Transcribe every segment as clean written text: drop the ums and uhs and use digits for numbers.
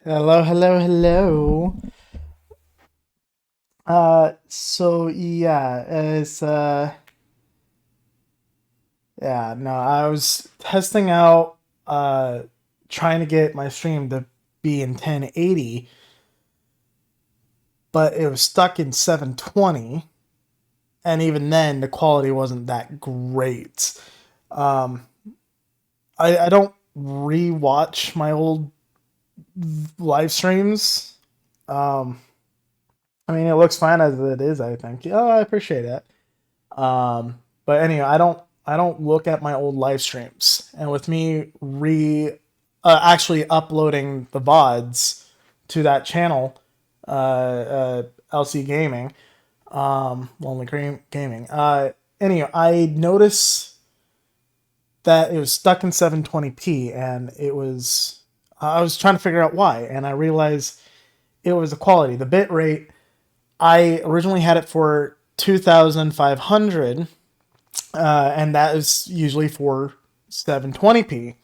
Hello, hello, hello. So yeah, yeah, no, I was testing out trying to get my stream to be in 1080, but it was stuck in 720, and even then the quality wasn't that great. Um I don't rewatch my old live streams. Um I mean, it looks fine as it is, I think. Oh, I appreciate it. But anyway, I don't look at my old live streams, and with me actually uploading the vods to that channel, LC Gaming, Lonely Gaming. Anyway, I noticed that it was stuck in 720p, and it was I was trying to figure out why, and I realized it was the quality, the bit rate. I originally had it for 2500, and that is usually for 720p.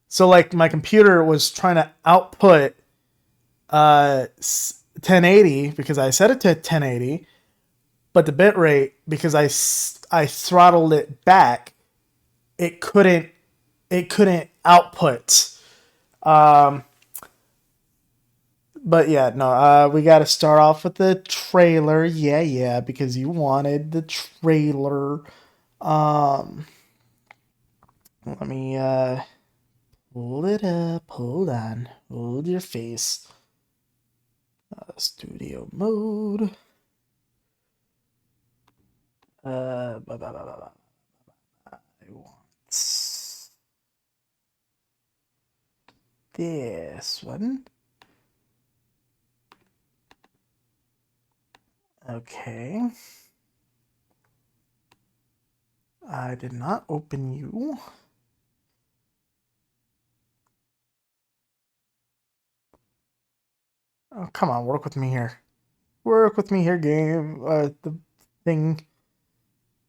So like my computer was trying to output 1080 because I set it to 1080, but the bit rate, because I throttled it back, it couldn't output. Um, but yeah, no, we got to start off with the trailer. Yeah, yeah, because you wanted the trailer. Um, Let me pull it up. Hold on. Hold your face. Studio mode. I want this one. Okay. I did not open you. Oh, come on, work with me here. Work with me here, game. The thing.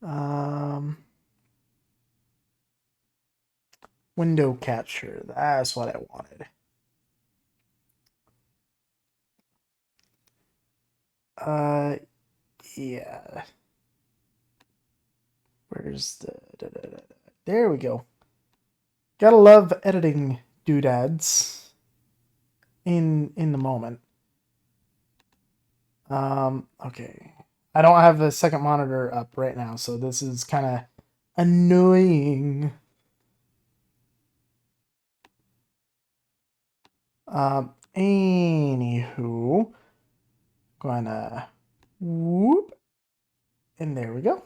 Um, Window capture. That's what I wanted. Uh, yeah. Where's the? There we go. Gotta love editing doodads in the moment. Okay. I don't have a second monitor up right now, so this is kind of annoying. Anywho, gonna whoop, and there we go.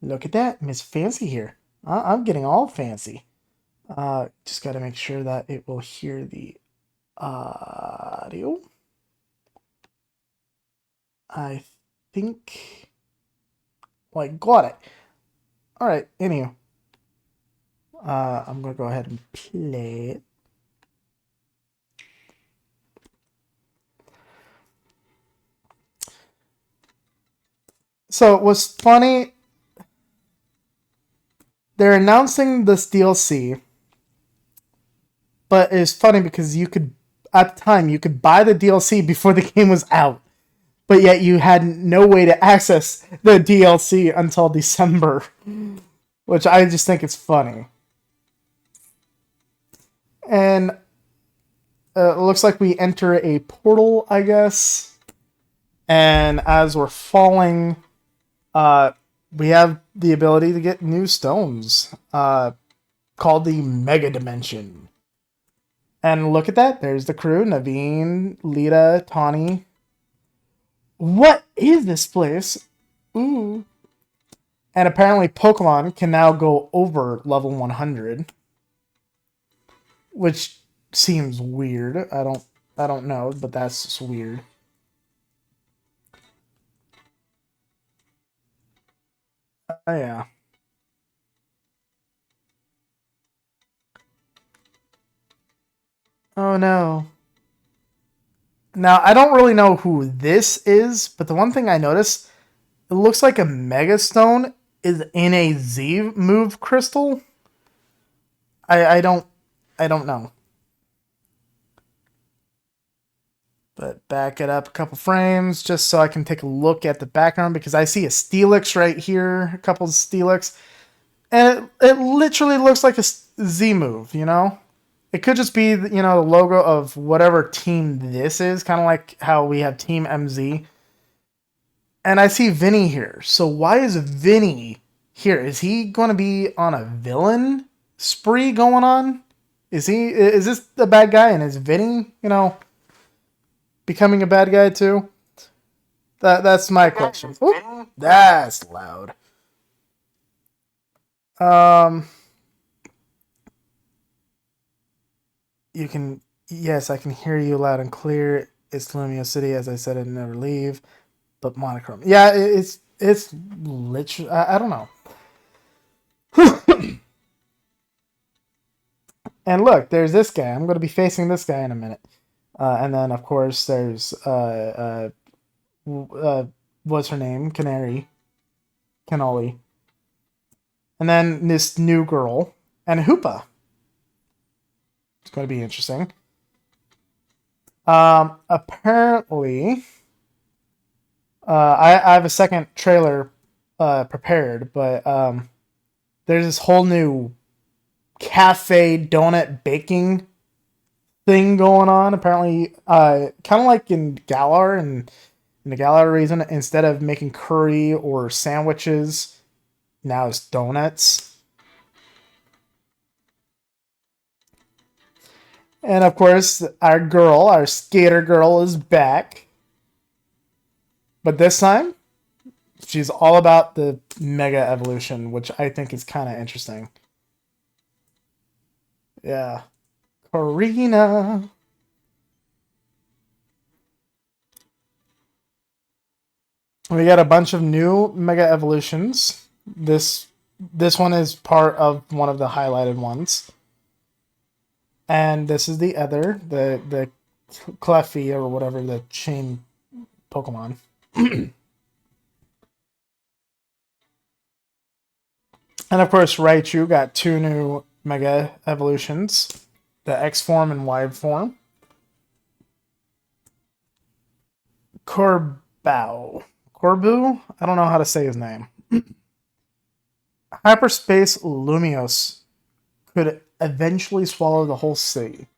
Look at that, Miss Fancy here. I'm getting all fancy. Just gotta make sure that it will hear the audio. I think. Well, I got it. All right. Anyway, I'm gonna go ahead and play it. So it was funny. They're announcing this DLC, but it's funny because you could, at the time, you could buy the DLC before the game was out, but yet you had no way to access the DLC until December, which I just think is funny. And it looks like we enter a portal, I guess. And as we're falling, uh, we have the ability to get new stones, called the Mega Dimension. And look at that. There's the crew. Naveen, Lita, Tawny. What is this place? Ooh. And apparently Pokemon can now go over level 100. Which seems weird. I don't know, but that's just weird. Yeah. Oh no. Now, I don't really know who this is, but the one thing I noticed, it looks like a Mega Stone is in a Z move crystal. I don't know. But back it up a couple frames just so I can take a look at the background because I see a Steelix right here, a couple of Steelix, and it literally looks like a Z move, you know? It could just be, you know, the logo of whatever team this is, kind of like how we have Team MZ. And I see Vinny here. So why is Vinny here? Is he going to be on a villain spree going on? Is this the bad guy and is Vinny, you know, becoming a bad guy too? That's my question. Ooh, that's loud. Um you can yes, I can hear you loud and clear. It's Lumio City, as I said, I'd never leave. But monochrome. Yeah, it's literally I don't know. And look, there's this guy. I'm going to be facing this guy in a minute. And then, of course, there's what's her name? Canary, Cannoli, and then this new girl and Hoopa. It's going to be interesting. Apparently, I have a second trailer prepared, but there's this whole new cafe donut baking thing going on. Apparently, kind of like in Galar and in the Galar region, instead of making curry or sandwiches, now it's donuts. And of course, our skater girl, is back. But this time, she's all about the mega evolution, which I think is kind of interesting. Yeah. Karina. We got a bunch of new mega evolutions. This one is part of one of the highlighted ones. And this is the other, the Cleffy or whatever, the chain Pokemon. And of course, Raichu got two new mega evolutions, the X form and Y form. Corbu? I don't know how to say his name. Hyperspace Lumios could eventually swallow the whole city.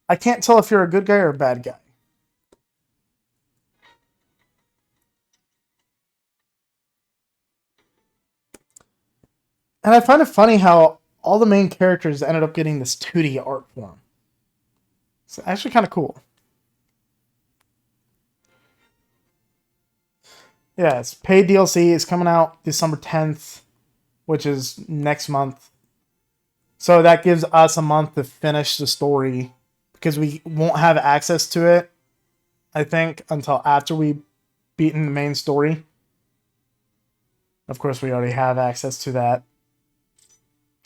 I can't tell if you're a good guy or a bad guy. And I find it funny how all the main characters ended up getting this 2D art form. It's actually kind of cool. Yeah, it's paid DLC. It's coming out December 10th, which is next month. So that gives us a month to finish the story because we won't have access to it, I think, until after we beaten the main story. Of course, we already have access to that.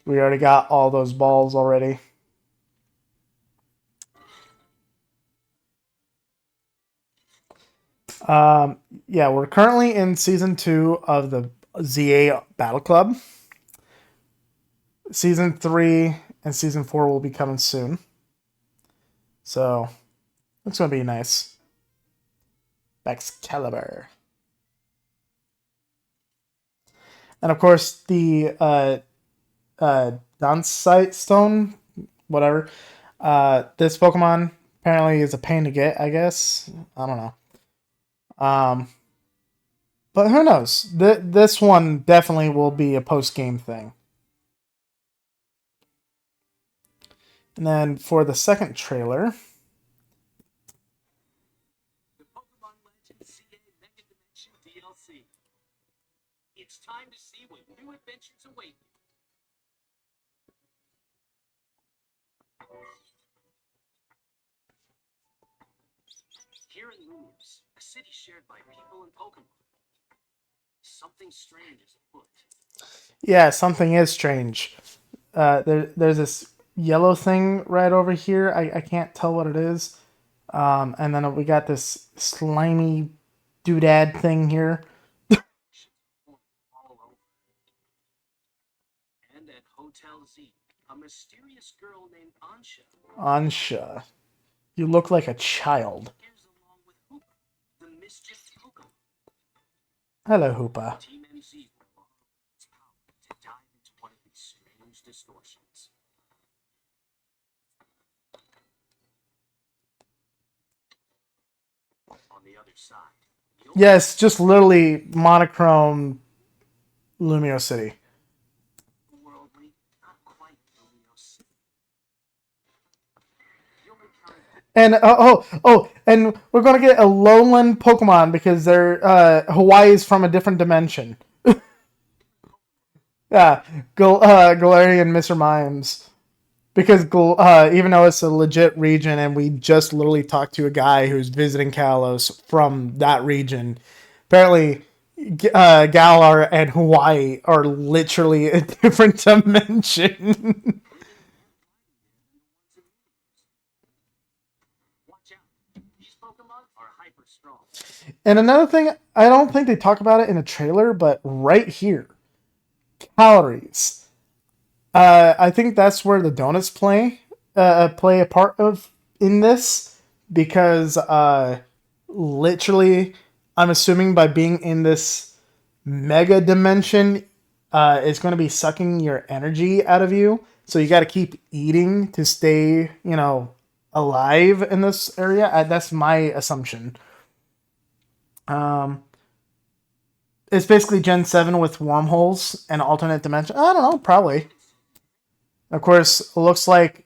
We already got all those balls already. Yeah, we're currently in season 2 of the Z-A Battle Club. Season 3 and season 4 will be coming soon. So, it's going to be nice. Excalibur. And of course, the Dunsite Stone, whatever. This Pokemon apparently is a pain to get, I guess. I don't know. But who knows? This one definitely will be a post-game thing. And then for the second trailer... The Pokémon Legends Z-A Mega Dimension DLC. It's time to see what new adventures await you. Here in Lumios, a city shared by people and Pokemon. Something strange is afoot. Yeah, something is strange. There's this yellow thing right over here. I can't tell what it is. And then we got this slimy doodad thing here. And at Hotel Z, a mysterious girl named Ansha. Ansha. You look like a child. Hello, Hoopa. Team MZ will borrow its power to dive into one of these strange distortions. On the other side, Yes, just literally monochrome Lumio City. worldly, not quite Lumos. You'll encounter And and we're gonna get a lowland Pokemon because they're Hawaii is from a different dimension. Yeah, Galarian Mr. Mimes. Because even though it's a legit region, and we just literally talked to a guy who's visiting Kalos from that region, apparently Galar and Hawaii are literally a different dimension. watch out. These Pokemon are hyper strong. And another thing, I don't think they talk about it in a trailer, but right here, calories. I think that's where the donuts play a part of in this because literally, I'm assuming by being in this mega dimension, it's going to be sucking your energy out of you. So you got to keep eating to stay, alive in this area. That's my assumption. Um, it's basically Gen 7 with wormholes and alternate dimension. I don't know, probably. Of course, it looks like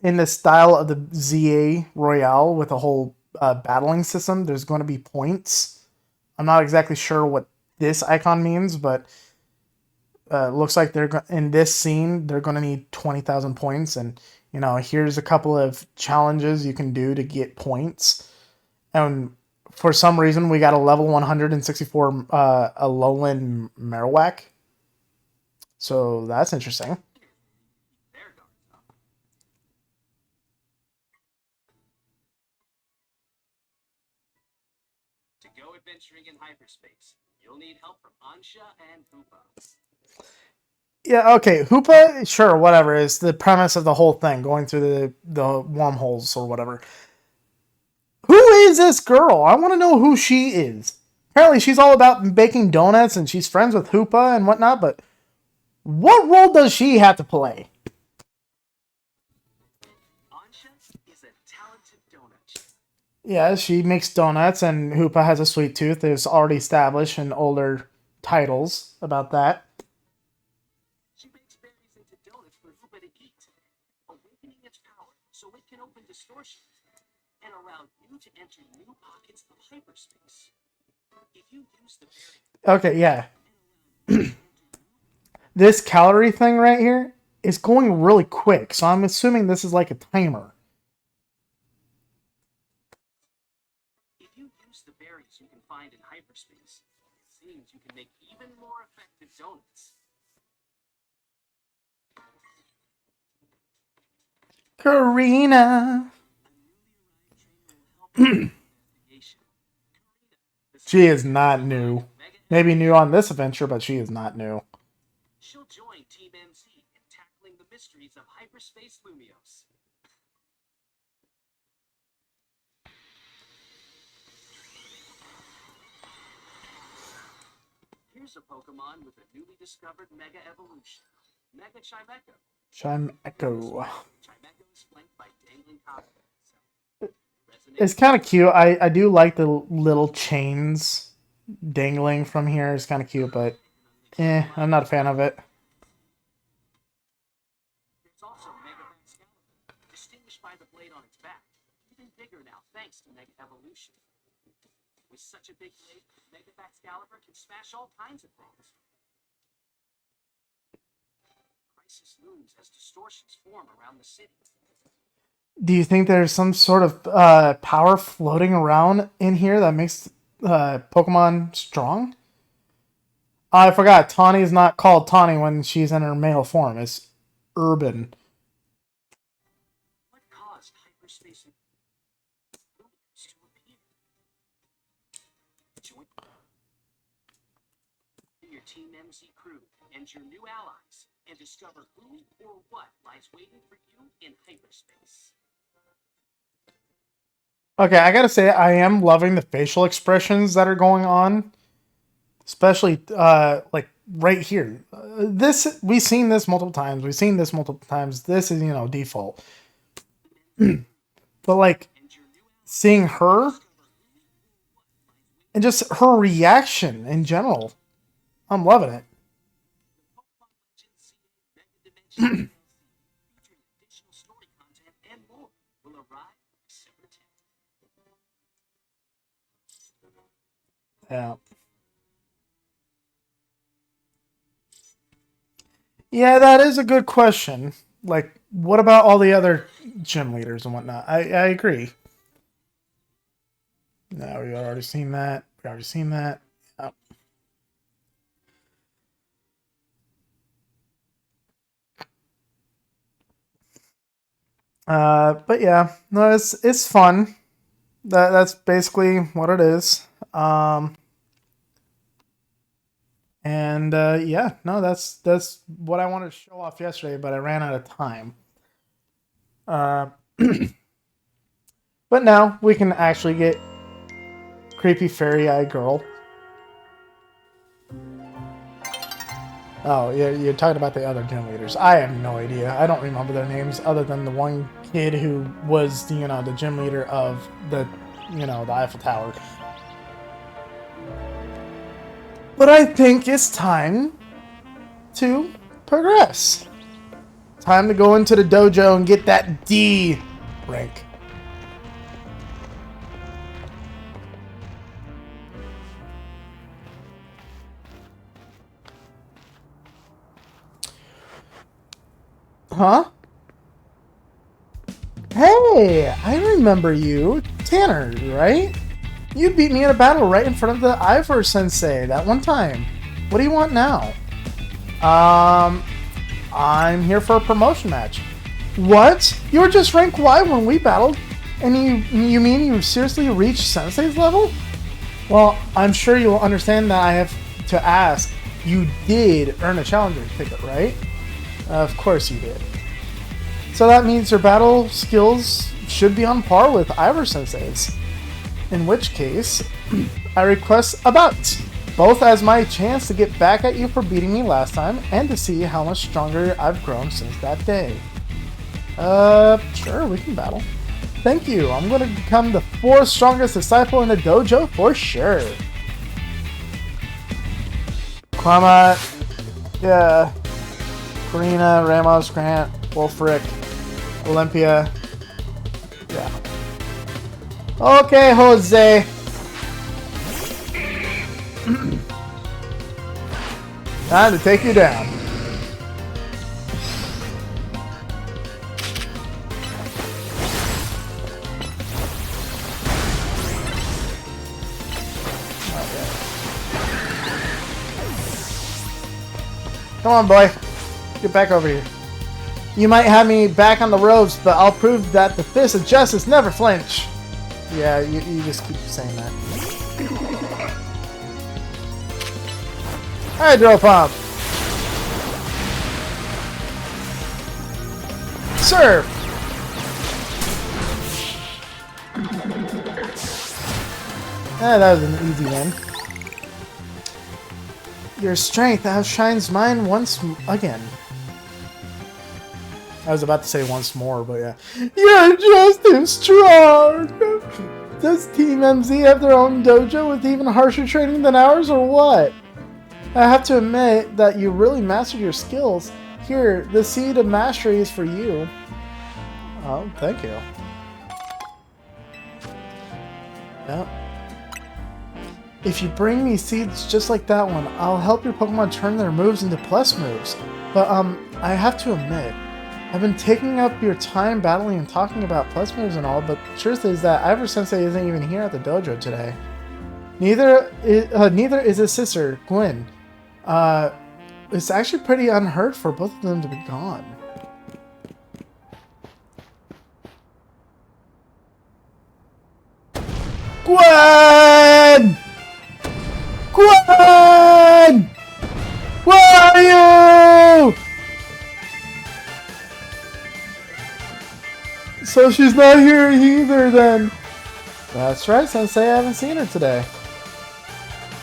in the style of the Z-A Royale with a whole battling system, there's going to be points. I'm not exactly sure what this icon means, but looks like they're in this scene they're going to need 20,000 points, and here's a couple of challenges you can do to get points. And for some reason, we got a level 164 a lowland Marowak, so that's interesting. Their guards up. To go adventuring in hyperspace, you'll need help from Ansha and Hoopa. Yeah, okay. Hoopa, sure, whatever, is the premise of the whole thing, going through the wormholes or whatever. Who is this girl? I want to know who she is. Apparently, she's all about baking donuts and she's friends with Hoopa and whatnot, but what role does she have to play? Ansha is a talented donut. Yeah, she makes donuts and Hoopa has a sweet tooth. There's already established in older titles about that. She bakes berries into donuts for Hoopa to eat, awakening its power so it can open distortions and allow you to enter new pockets of hyperspace. If you use the berry Okay, yeah. and allow This calorie thing right here is going really quick, so I'm assuming this is like a timer. if you use the berries you can find in hyperspace, it seems you can make even more effective donuts. Karina. A newly arrived trainer will help you with investigation. Karina, the She same is not new. Mega Maybe new Evolution. on this adventure, but she is not new. She'll join Team MZ in tackling the mysteries of hyperspace Lumios. Here's a Pokemon with a newly discovered Mega Evolution. Mega Chimecho. Chime Echo. Chimecho is flanked by dangling copperheads. It's Resonate? kind of cute. I do like the little chains dangling from here. It's kind of cute, but I'm not a fan of it. There's also Mega Excalibur, distinguished by the blade on its back. Even bigger now thanks to Mega Evolution. With such a big blade, Mega Excalibur can smash all kinds of things. Crisis looms as distortions form around the city. Do you think there's some sort of power floating around in here that makes Pokemon strong? I forgot. Tawny is not called Tawny when she's in her male form. It's Urban. What caused hyperspace Lumios to appear? Join your Team MZ crew and your new allies and discover who or what lies waiting for you in hyperspace. Okay, I gotta say, I am loving the facial expressions that are going on. especially like right here. This we've seen this multiple times. We've seen this multiple times. This is default. But like And your new seeing her and just her reaction in general, I'm loving it. Pokemon Legends Z-A Mega Dimension DLC, featuring additional story content and more, will arrive December 10th. Yeah. Yeah, that is a good question. Like, what about all the other gym leaders and whatnot? I agree. No, we've already seen that. We already seen that. Yep. But yeah, no, it's fun. That's basically what it is. And yeah, no, that's what I wanted to show off yesterday, but I ran out of time. Uh, but now we can actually get creepy fairy eye girl. Oh, yeah, you're talking about the other gym leaders. I have no idea. I don't remember their names other than the one kid who was, the gym leader of the Eiffel Tower. But I think it's time to progress. Time to go into the dojo and get that D rank. Huh? Hey, I remember you. Tanner, right? You beat me in a battle right in front of the Ivor Sensei that one time. What do you want now? I'm here for a promotion match. What? You were just rank Y when we battled? And you mean you seriously reached Sensei's level? Well, I'm sure you'll understand that I have to ask. You did earn a challenger ticket, right? Of course you did. So that means your battle skills should be on par with Ivor Sensei's. In which case, I request a bout, both as my chance to get back at you for beating me last time and to see how much stronger I've grown since that day. Sure, we can battle. Thank you, I'm going to become the 4th strongest disciple in the dojo for sure. Klama, yeah, Karina, Ramos, Grant, Wolfric, Olympia, yeah. Okay, Jose. Time to take you down. Okay. Come on, boy. Get back over here. You might have me back on the ropes, but I'll prove that the fists of justice never flinch. Yeah, you just keep saying that. Hydro Pump! Surf! That was an easy win. Your strength outshines mine once again. I was about to say once more, but yeah. You're just too strong! Does Team MZ have their own dojo with even harsher training than ours, or what? I have to admit that you really mastered your skills. Here, the seed of mastery is for you. Oh, thank you. Yep. If you bring me seeds just like that one, I'll help your Pokemon turn their moves into plus moves. But, I have to admit, I've been taking up your time battling and talking about plus moves and all, but the truth is that Ivor Sensei isn't even here at the dojo today. Neither is his sister, Gwen. It's actually pretty unheard for both of them to be gone. Gwen! Gwen! Where are you? So she's not here either then. That's right, Sensei, I haven't seen her today.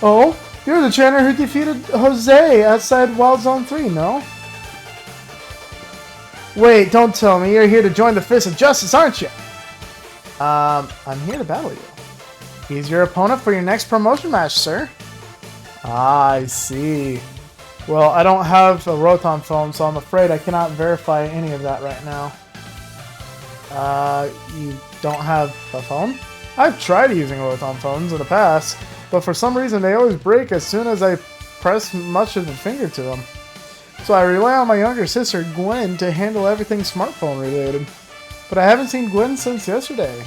Oh? You're the trainer who defeated Jose outside Wild Zone 3, no? Wait, don't tell me you're here to join the Fist of Justice, aren't you? I'm here to battle you. He's your opponent for your next promotion match, sir. Ah, I see. Well, I don't have a Rotom phone, so I'm afraid I cannot verify any of that right now. You don't have a phone? I've tried using Rotom phones in the past, but for some reason they always break as soon as I press much of the finger to them. So I rely on my younger sister, Gwen, to handle everything smartphone related. But I haven't seen Gwen since yesterday.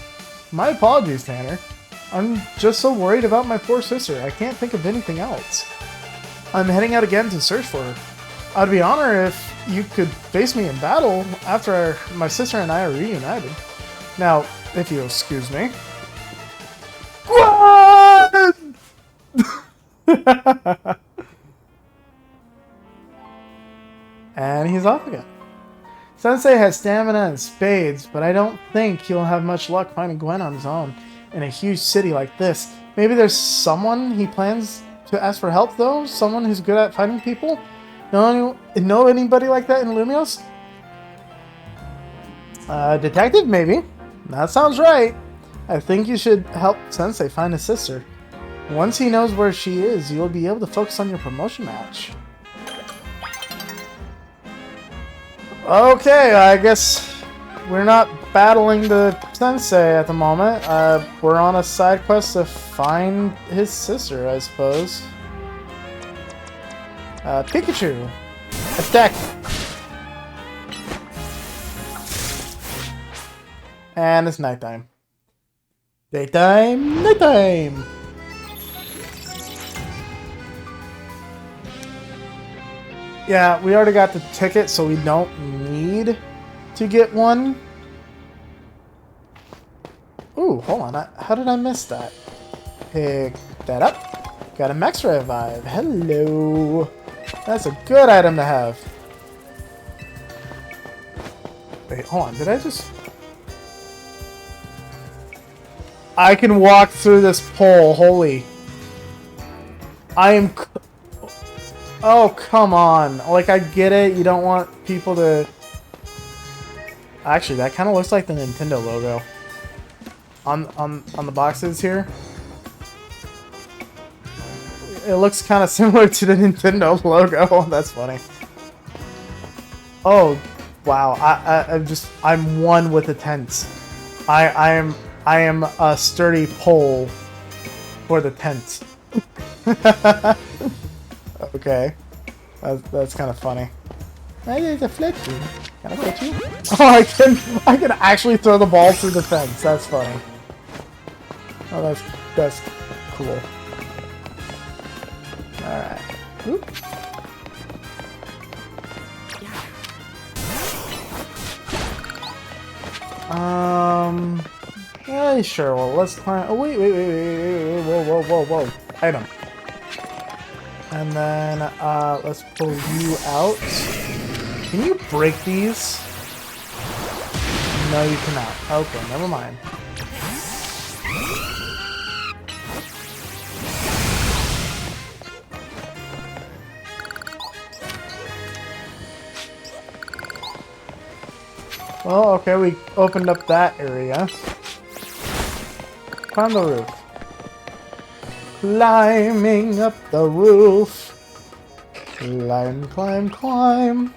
My apologies, Tanner. I'm just so worried about my poor sister, I can't think of anything else. I'm heading out again to search for her. I'd be honored if you could face me in battle after my sister and I are reunited. Now, if you'll excuse me. Gwen! And he's off again. Sensei has stamina and spades, but I don't think he'll have much luck finding Gwen on his own in a huge city like this. Maybe there's someone he plans to ask for help, though? Someone who's good at fighting people? Know anybody like that in Lumios? Detective, maybe. That sounds right. I think you should help Sensei find his sister. Once he knows where she is, you'll be able to focus on your promotion match. Okay, I guess we're not battling the Sensei at the moment. We're on a side quest to find his sister, I suppose. Pikachu! Attack! And it's nighttime. Daytime, nighttime! Yeah, we already got the ticket, so we don't need to get one. Ooh, hold on. How did I miss that? Pick that up. Got a Max Revive. Hello. That's a good item to have. Wait, hold on. Did I just... I can walk through this pole. Holy. I am... Oh, come on. Like, I get it. You don't want people to... Actually, that kind of looks like the Nintendo logo. On the boxes here. It looks kind of similar to the Nintendo logo. That's funny. Oh, wow. I'm one with the tents. I am a sturdy pole for the tent. Okay. That's kind of funny. I need to flip you. Can I flip you? Oh, I can actually throw the ball through the fence. That's funny. Oh, that's cool. Alright. Oop. Yeah, sure. Well, let's climb. Oh, wait. Whoa. Item. And then, let's pull you out. Can you break these? No, you cannot. Okay, never mind. Well, okay, we opened up that area. Climb the roof. Climbing up the roof. Climb.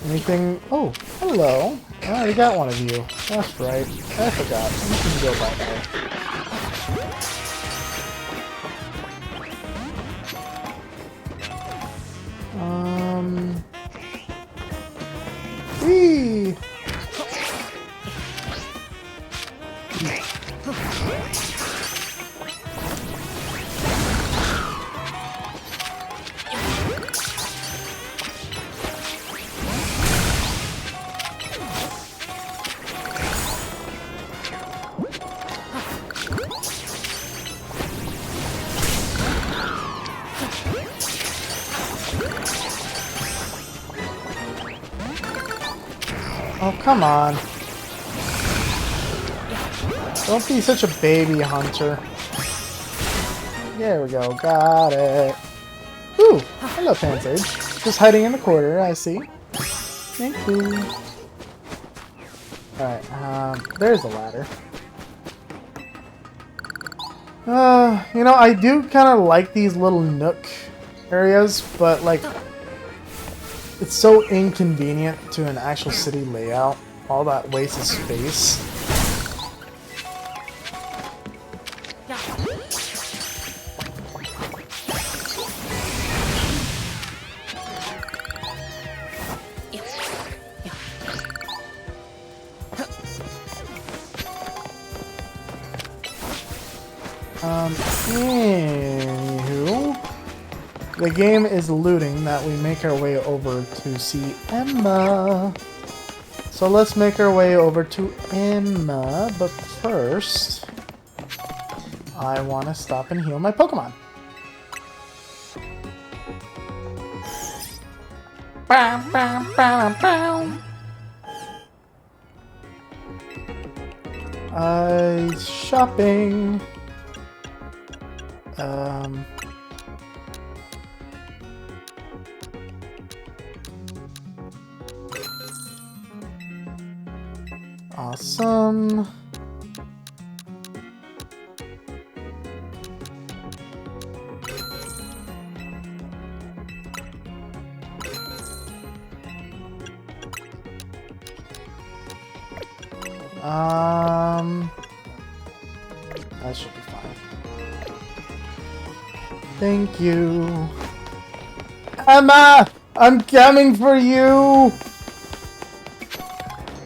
Anything? Oh, hello. I already got one of you. That's right. I forgot. You can go by there. Whee! Oh, come on. Don't be such a baby, Hunter. There we go. Got it. Ooh, hello, Pansage. Just hiding in the corner, I see. Thank you. Alright, there's the ladder. You know, I do kind of like these little nook areas, but, like, it's so inconvenient to an actual city layout. All that waste of space. Anywho, the game is looting that we make our way over to see Emma. So let's make our way over to Emma, but first, I want to stop and heal my Pokemon. Bow, bow, bow, bow. Shopping. Awesome. That should be fine. Thank you. Emma! I'm coming for you!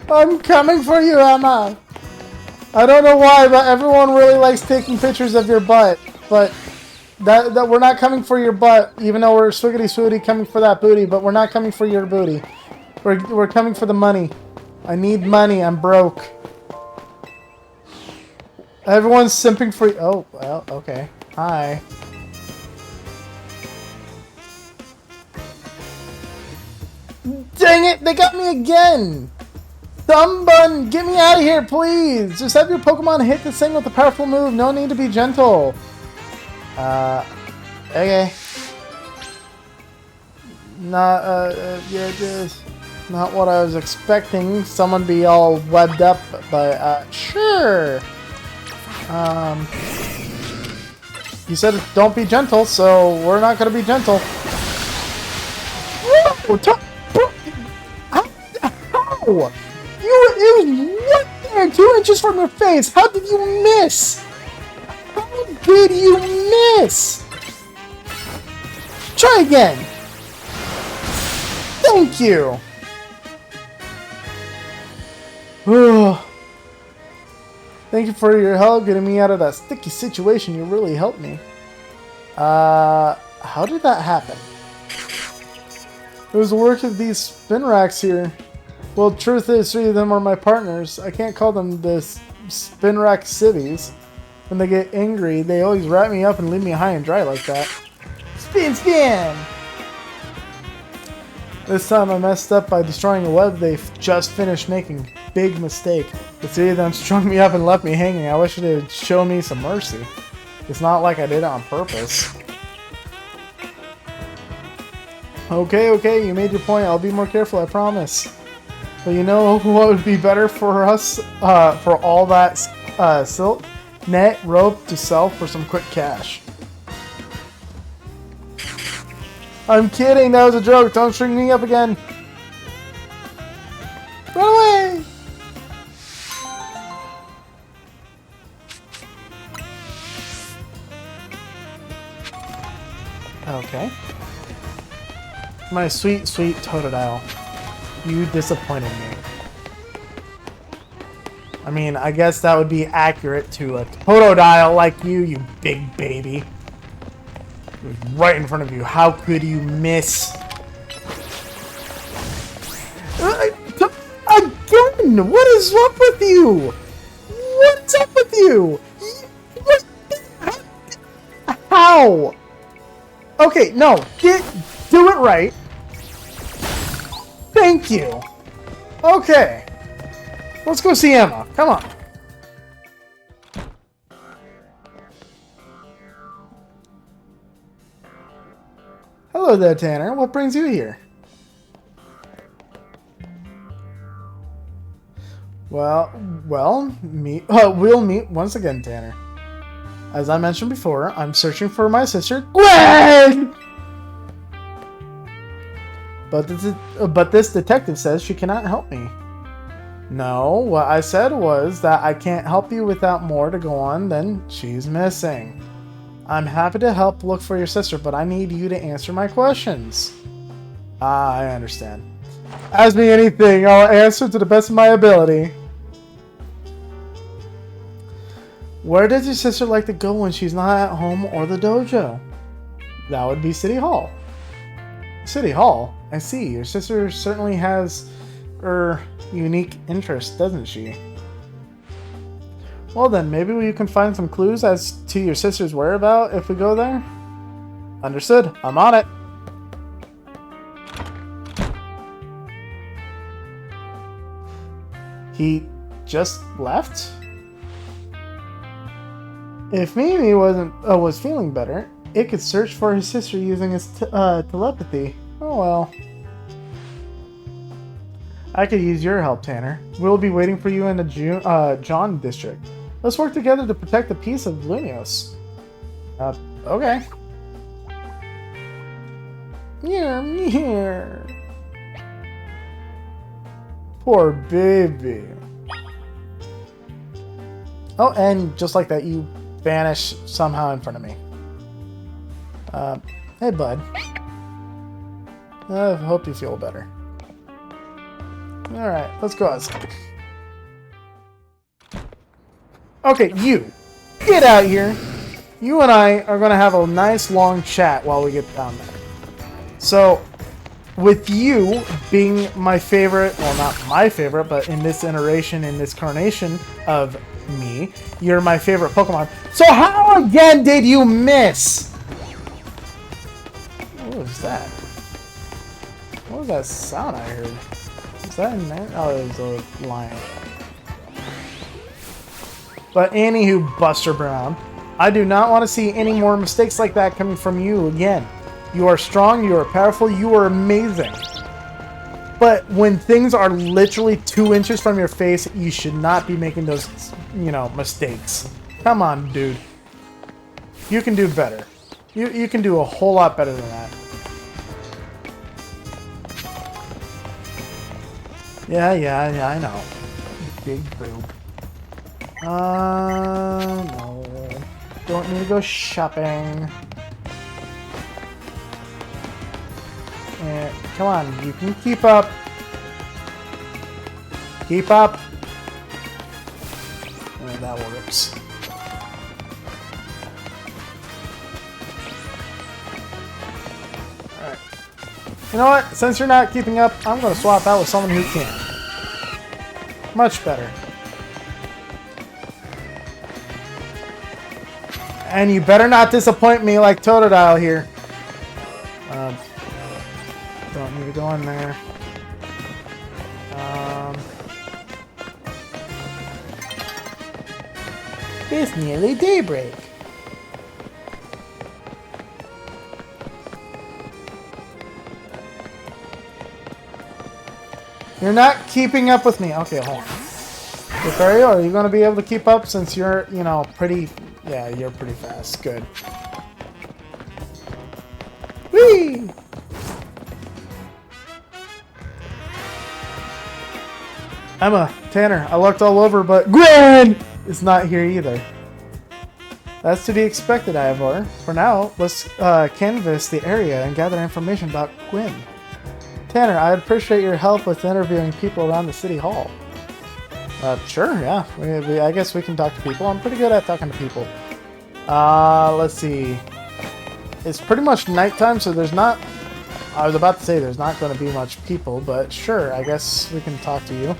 I'm coming for you, Emma! I don't know why, but everyone really likes taking pictures of your butt. But that we're not coming for your butt, even though we're swiggity swooty coming for that booty, but we're not coming for your booty. We're coming for the money. I need money, I'm broke. Everyone's simping for you. Oh, well, okay. Hi. Dang it! They got me again! Thumbun, get me out of here, please! Just have your Pokemon hit the thing with a powerful move. No need to be gentle. Okay. Yeah, just not what I was expecting. Someone be all webbed up, but, sure. You said don't be gentle, so we're not gonna be gentle. Whoa! How? It was right there, 2 inches from your face. How did you miss? How did you miss? Try again. Thank you. Thank you for your help getting me out of that sticky situation. You really helped me. How did that happen? It was the work of these spin racks here. Well, truth is, 3 of them are my partners. I can't call them the spin rack civvies. When they get angry, they always wrap me up and leave me high and dry like that. Spin, spin! This time I messed up by destroying a web they've just finished making. Big mistake. The 3 of them strung me up and left me hanging. I wish they'd show me some mercy. It's not like I did it on purpose. Okay, you made your point. I'll be more careful, I promise. But you know what would be better for us? For all that silk? Net, rope to sell for some quick cash. I'm kidding, that was a joke. Don't string me up again. Run away! Okay. My sweet, sweet Totodile. You disappointed me. I mean, I guess that would be accurate to a Totodile like you, you big baby. It was right in front of you. How could you miss? Again! What is up with you? What's up with you? What? How? Okay, no. Do it right. Thank you. Okay. Let's go see Emma. Come on. Hello there, Tanner. What brings you here? Well, we'll meet once again, Tanner. As I mentioned before, I'm searching for my sister, Gwen! But this detective says she cannot help me. No, what I said was that I can't help you without more to go on than she's missing. I'm happy to help look for your sister, but I need you to answer my questions. Ah, I understand. Ask me anything, I'll answer to the best of my ability. Where does your sister like to go when she's not at home or the dojo? That would be City Hall. City Hall? I see. Your sister certainly has unique interests, doesn't she? Well then, maybe you can find some clues as to your sister's whereabouts if we go there? Understood. I'm on it. He just left? If Mimi was feeling better, it could search for his sister using his telepathy. Oh well. I could use your help, Tanner. We'll be waiting for you in the John district. Let's work together to protect the peace of Lumios. Okay. Here. Poor baby. Oh, and just like that, you vanish somehow in front of me. Hey, bud. I hope you feel better. Alright, let's go outside. Okay, you. Get out here. You and I are going to have a nice long chat while we get down there. So, with you being my favorite, well, not my favorite, but in this iteration, in this carnation of me, you're my favorite Pokemon. So how again did you miss? What was that? What was that sound I heard? Is that in there? Oh, it was a lion. But anywho, Buster Brown, I do not want to see any more mistakes like that coming from you again. You are strong, you are powerful, you are amazing. But when things are literally 2 inches from your face, you should not be making those, mistakes. Come on, dude. You can do better. You can do a whole lot better than that. Yeah, I know. Big boob. No. Don't need to go shopping. Come on, you can keep up. Keep up. Oh, that works. Alright. You know what? Since you're not keeping up, I'm going to swap out with someone who can. Much better. And you better not disappoint me like Totodile here. Don't need to go in there. It's nearly daybreak. You're not keeping up with me. Okay, hold on. Lucario, are you going to be able to keep up since you're, pretty... Yeah, you're pretty fast. Good. Whee! Emma, Tanner, I looked all over, but Gwen is not here either. That's to be expected, Ivor. For now, let's canvass the area and gather information about Gwen. Tanner, I'd appreciate your help with interviewing people around the city hall. Sure, yeah. I guess we can talk to people. I'm pretty good at talking to people. Let's see. It's pretty much nighttime, so there's not... I was about to say there's not going to be much people, but sure, I guess we can talk to you.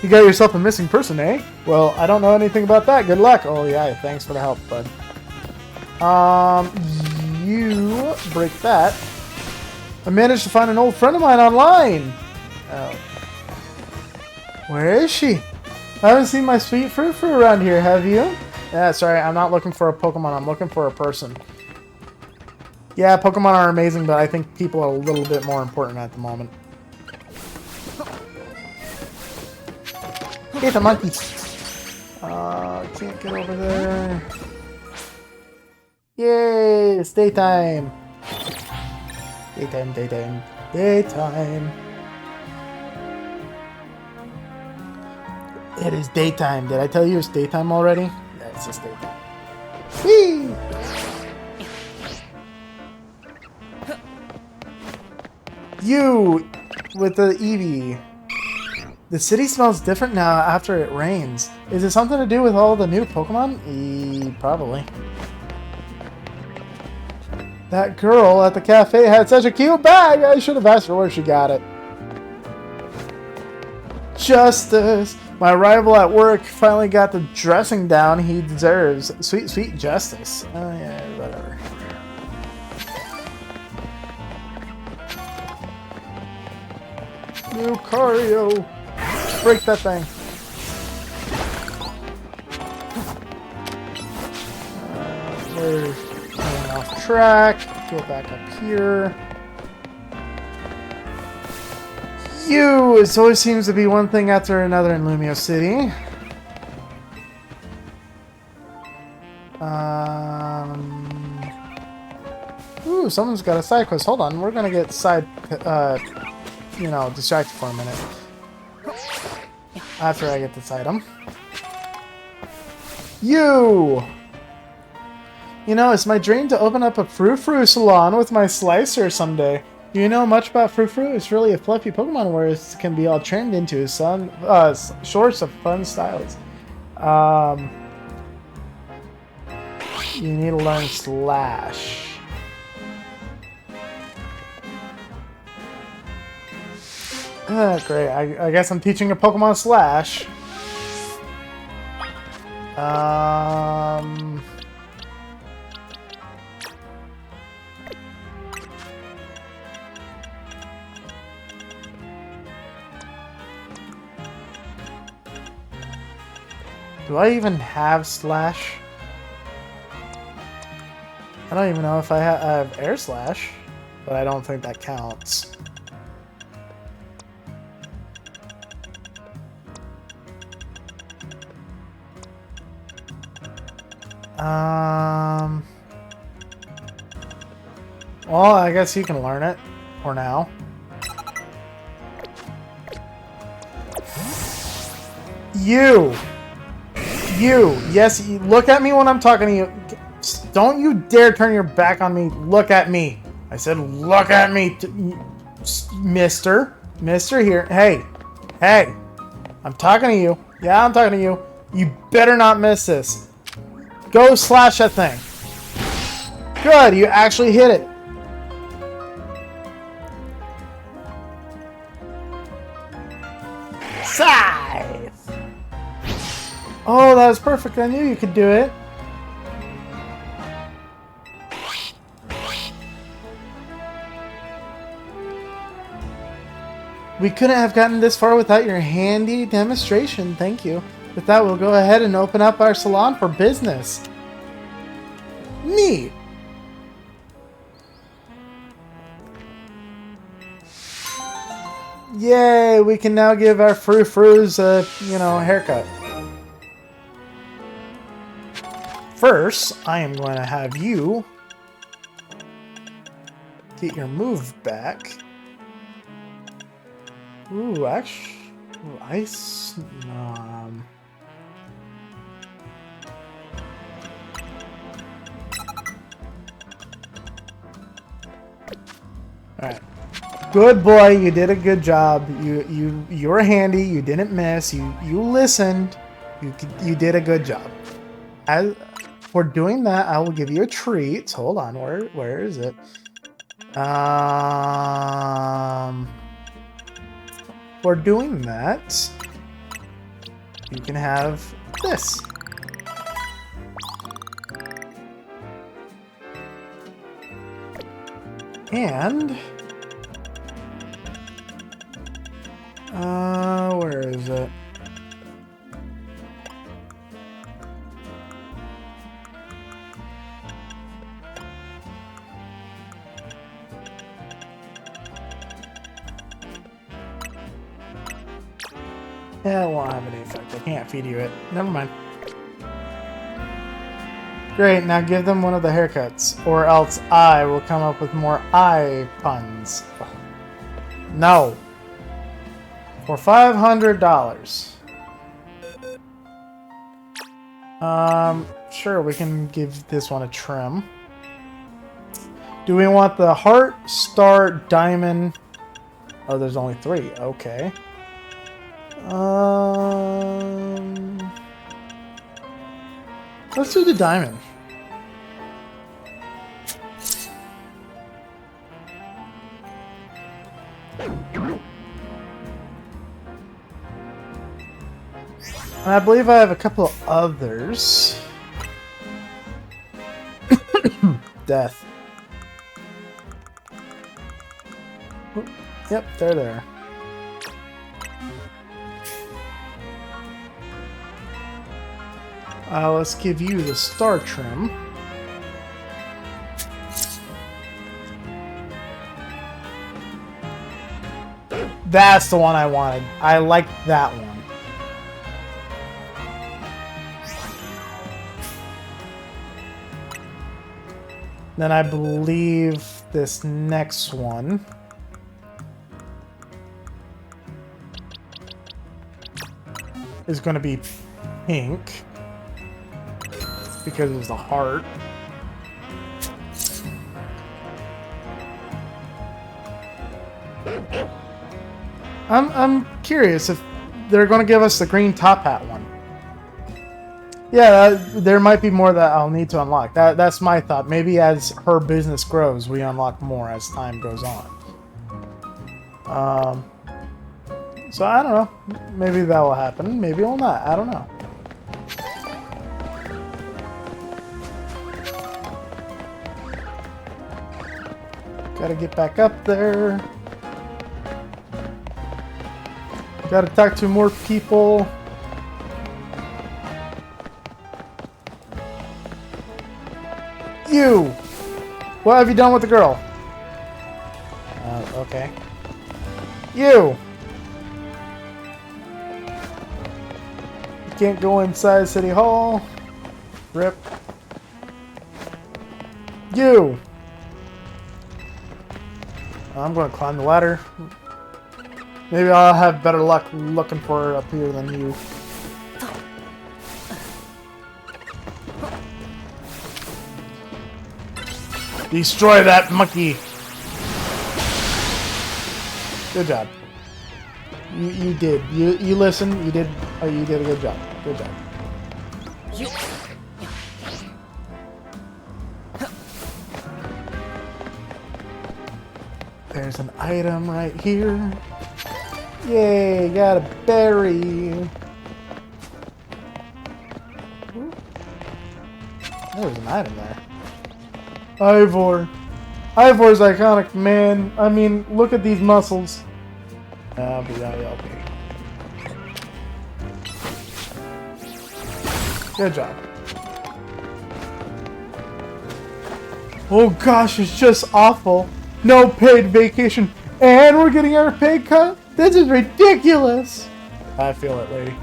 You got yourself a missing person, eh? Well, I don't know anything about that. Good luck. Oh, yeah, thanks for the help, bud. You break that. I managed to find an old friend of mine online. Oh. Where is she? I haven't seen my sweet frou-frou around here, have you? Yeah, sorry, I'm not looking for a Pokemon. I'm looking for a person. Yeah, Pokemon are amazing, but I think people are a little bit more important at the moment. Hey, the monkey! Can't get over there. Yay! It's daytime! Daytime, daytime, daytime. It is daytime. Did I tell you it's daytime already? Yeah, it's just daytime. Whee! You! With the Eevee. The city smells different now after it rains. Is it something to do with all the new Pokemon? Probably. That girl at the cafe had such a cute bag! I should have asked her where she got it. Justice! My rival at work finally got the dressing down he deserves. Sweet, sweet justice. Oh yeah, whatever. Lucario! Break that thing. We're going off track. Go back up here. It always seems to be one thing after another in Lumio City. Ooh, someone's got a side quest. Hold on, we're gonna get distracted for a minute. After I get this item. It's my dream to open up a frou-frou salon with my slicer someday. Do you know much about frou-frou? It's really a fluffy Pokemon where it can be all turned into shorts of fun styles. You need to learn Slash. Great. I guess I'm teaching a Pokemon Slash. Do I even have Slash? I don't even know if I have Air Slash, but I don't think that counts. Well, I guess you can learn it for now. Yes, look at me when I'm talking to you. Don't you dare turn your back on me. Look at me. I said look at me, mister. Mister here. Hey. I'm talking to you. Yeah, I'm talking to you. You better not miss this. Go slash that thing. Good, you actually hit it. Scythe! Oh, that was perfect. I knew you could do it. We couldn't have gotten this far without your handy demonstration. Thank you. With that, we'll go ahead and open up our salon for business. Neat. Yay, we can now give our frou-frous a, haircut. First, I am going to have you get your move back. Ooh, actually, ice. Alright. Good boy, you did a good job. You were handy, you didn't miss, you listened. You did a good job. As for doing that, I will give you a treat. Hold on, where is it? For doing that, you can have this. And where is it? Yeah, it won't have any effect. I can't feed you it. Never mind. Great, now give them one of the haircuts, or else I will come up with more eye puns. No. For $500. Sure, we can give this one a trim. Do we want the heart, star, diamond? Oh, there's only 3. Okay. Let's do the diamond. And I believe I have a couple of others. Death. Oop. Yep, they're there. Let's give you the star trim. That's the one I wanted. I like that one. Then I believe this next one is going to be pink because it's the heart. I'm curious if they're going to give us the green top hat one. Yeah, there might be more that I'll need to unlock. That's my thought. Maybe as her business grows, we unlock more as time goes on. So I don't know. Maybe that will happen. Maybe it will not. I don't know. Gotta get back up there. Gotta talk to more people. You! What have you done with the girl? Okay. You! You can't go inside City Hall. Rip. You! I'm gonna climb the ladder. Maybe I'll have better luck looking for her up here than you. Destroy that monkey! Good job. You did. You listened. You did. Oh, you did a good job. Good job. There's an item right here. Yay! Got a berry. There's an item there. Ivor. Ivor's iconic, man. I mean, look at these muscles. Okay. Good job. Oh gosh, it's just awful. No paid vacation, and we're getting our pay cut? This is ridiculous. I feel it, lady.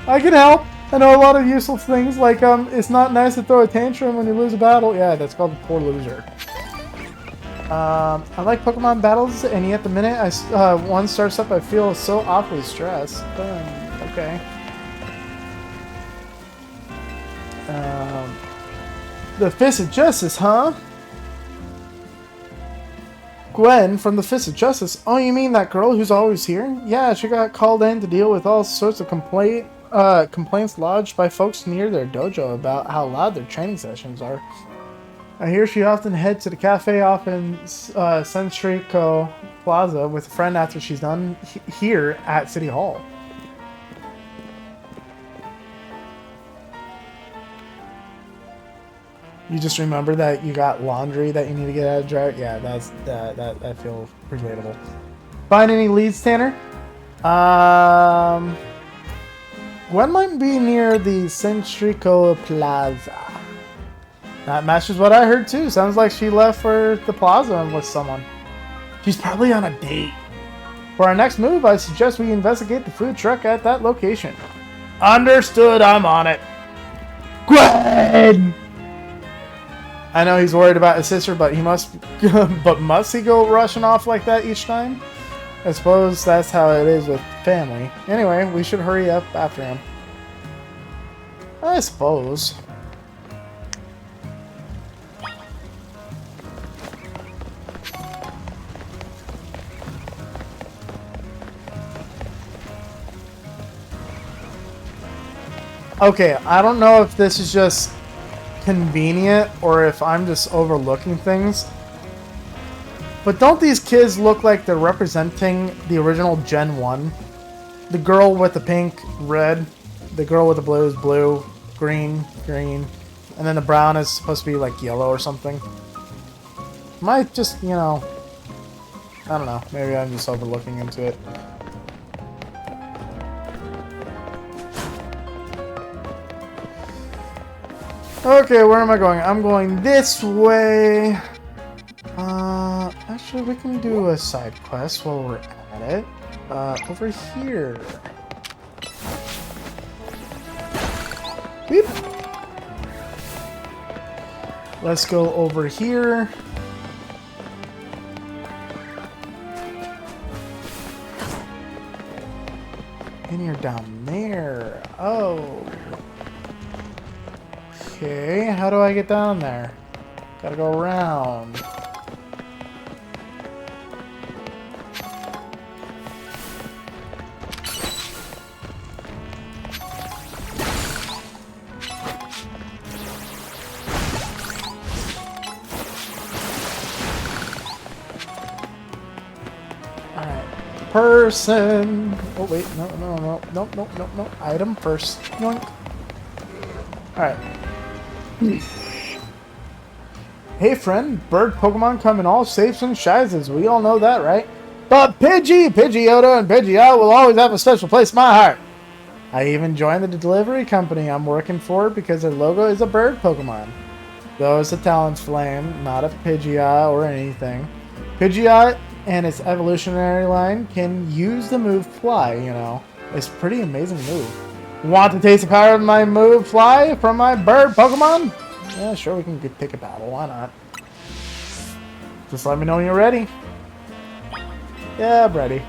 I can help. I know a lot of useful things, like, it's not nice to throw a tantrum when you lose a battle. Yeah, that's called the poor loser. I like Pokemon battles, and yet the minute one starts up, I feel so awfully stressed. Okay. The Fist of Justice, huh? Gwen from the Fist of Justice. Oh, you mean that girl who's always here? Yeah, she got called in to deal with all sorts of complaints lodged by folks near their dojo about how loud their training sessions are. I hear she often heads to the cafe off in Senstrico Plaza with a friend after she's done here at City Hall. You just remember that you got laundry that you need to get out of the dryer? Yeah, that I feel relatable. Find any leads, Tanner? Gwen might be near the Senstrico Plaza. That matches what I heard too. Sounds like she left for the plaza with someone. She's probably on a date. For our next move, I suggest we investigate the food truck at that location. Understood, I'm on it. Gwen! I know he's worried about his sister, but must he go rushing off like that each time? I suppose that's how it is with family. Anyway, we should hurry up after him. I suppose. Okay, I don't know if this is just convenient or if I'm just overlooking things. But don't these kids look like they're representing the original Gen 1? The girl with the pink, red. The girl with the blue is blue. Green, green. And then the brown is supposed to be like yellow or something. Might just, you know... I don't know. Maybe I'm just overlooking into it. Okay, where am I going? I'm going this way. Actually, we can do a side quest while we're at it. Over here. Beep. Let's go over here. And you're down there. Oh. Okay, how do I get down there? Gotta go around. Alright. Person! Oh wait, no. Item first. Yoink. Alright. Hey friend, bird Pokemon come in all shapes and sizes. We all know that, right? But Pidgeotto, and Pidgeot will always have a special place in my heart. I even joined the delivery company I'm working for because their logo is a bird Pokemon. Though it's a Talonflame, not a Pidgeot or anything. Pidgeot and its evolutionary line can use the move Fly, you know. It's a pretty amazing move. Want to taste the power of my move Fly from my bird Pokemon? Yeah, sure, we can pick a battle. Why not? Just let me know when you're ready. Yeah, I'm ready.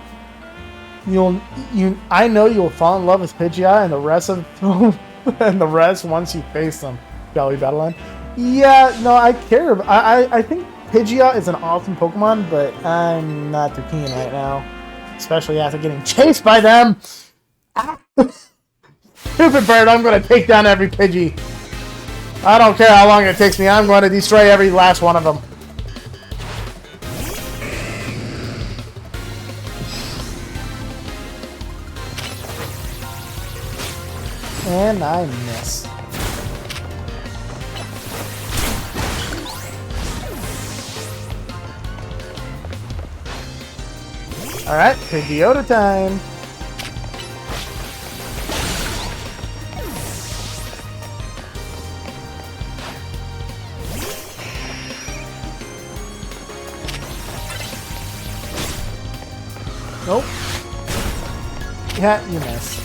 I know you'll fall in love with Pidgeot and the rest of and the rest once you face them. Shall we battle in? Yeah, no, I care. I think Pidgeot is an awesome Pokemon, but I'm not too keen right now, especially after getting chased by them. Stupid bird, I'm gonna take down every Pidgey. I don't care how long it takes me, I'm going to destroy every last one of them. And I miss. Alright, Pidgeotto time. Nope. Yeah, you miss.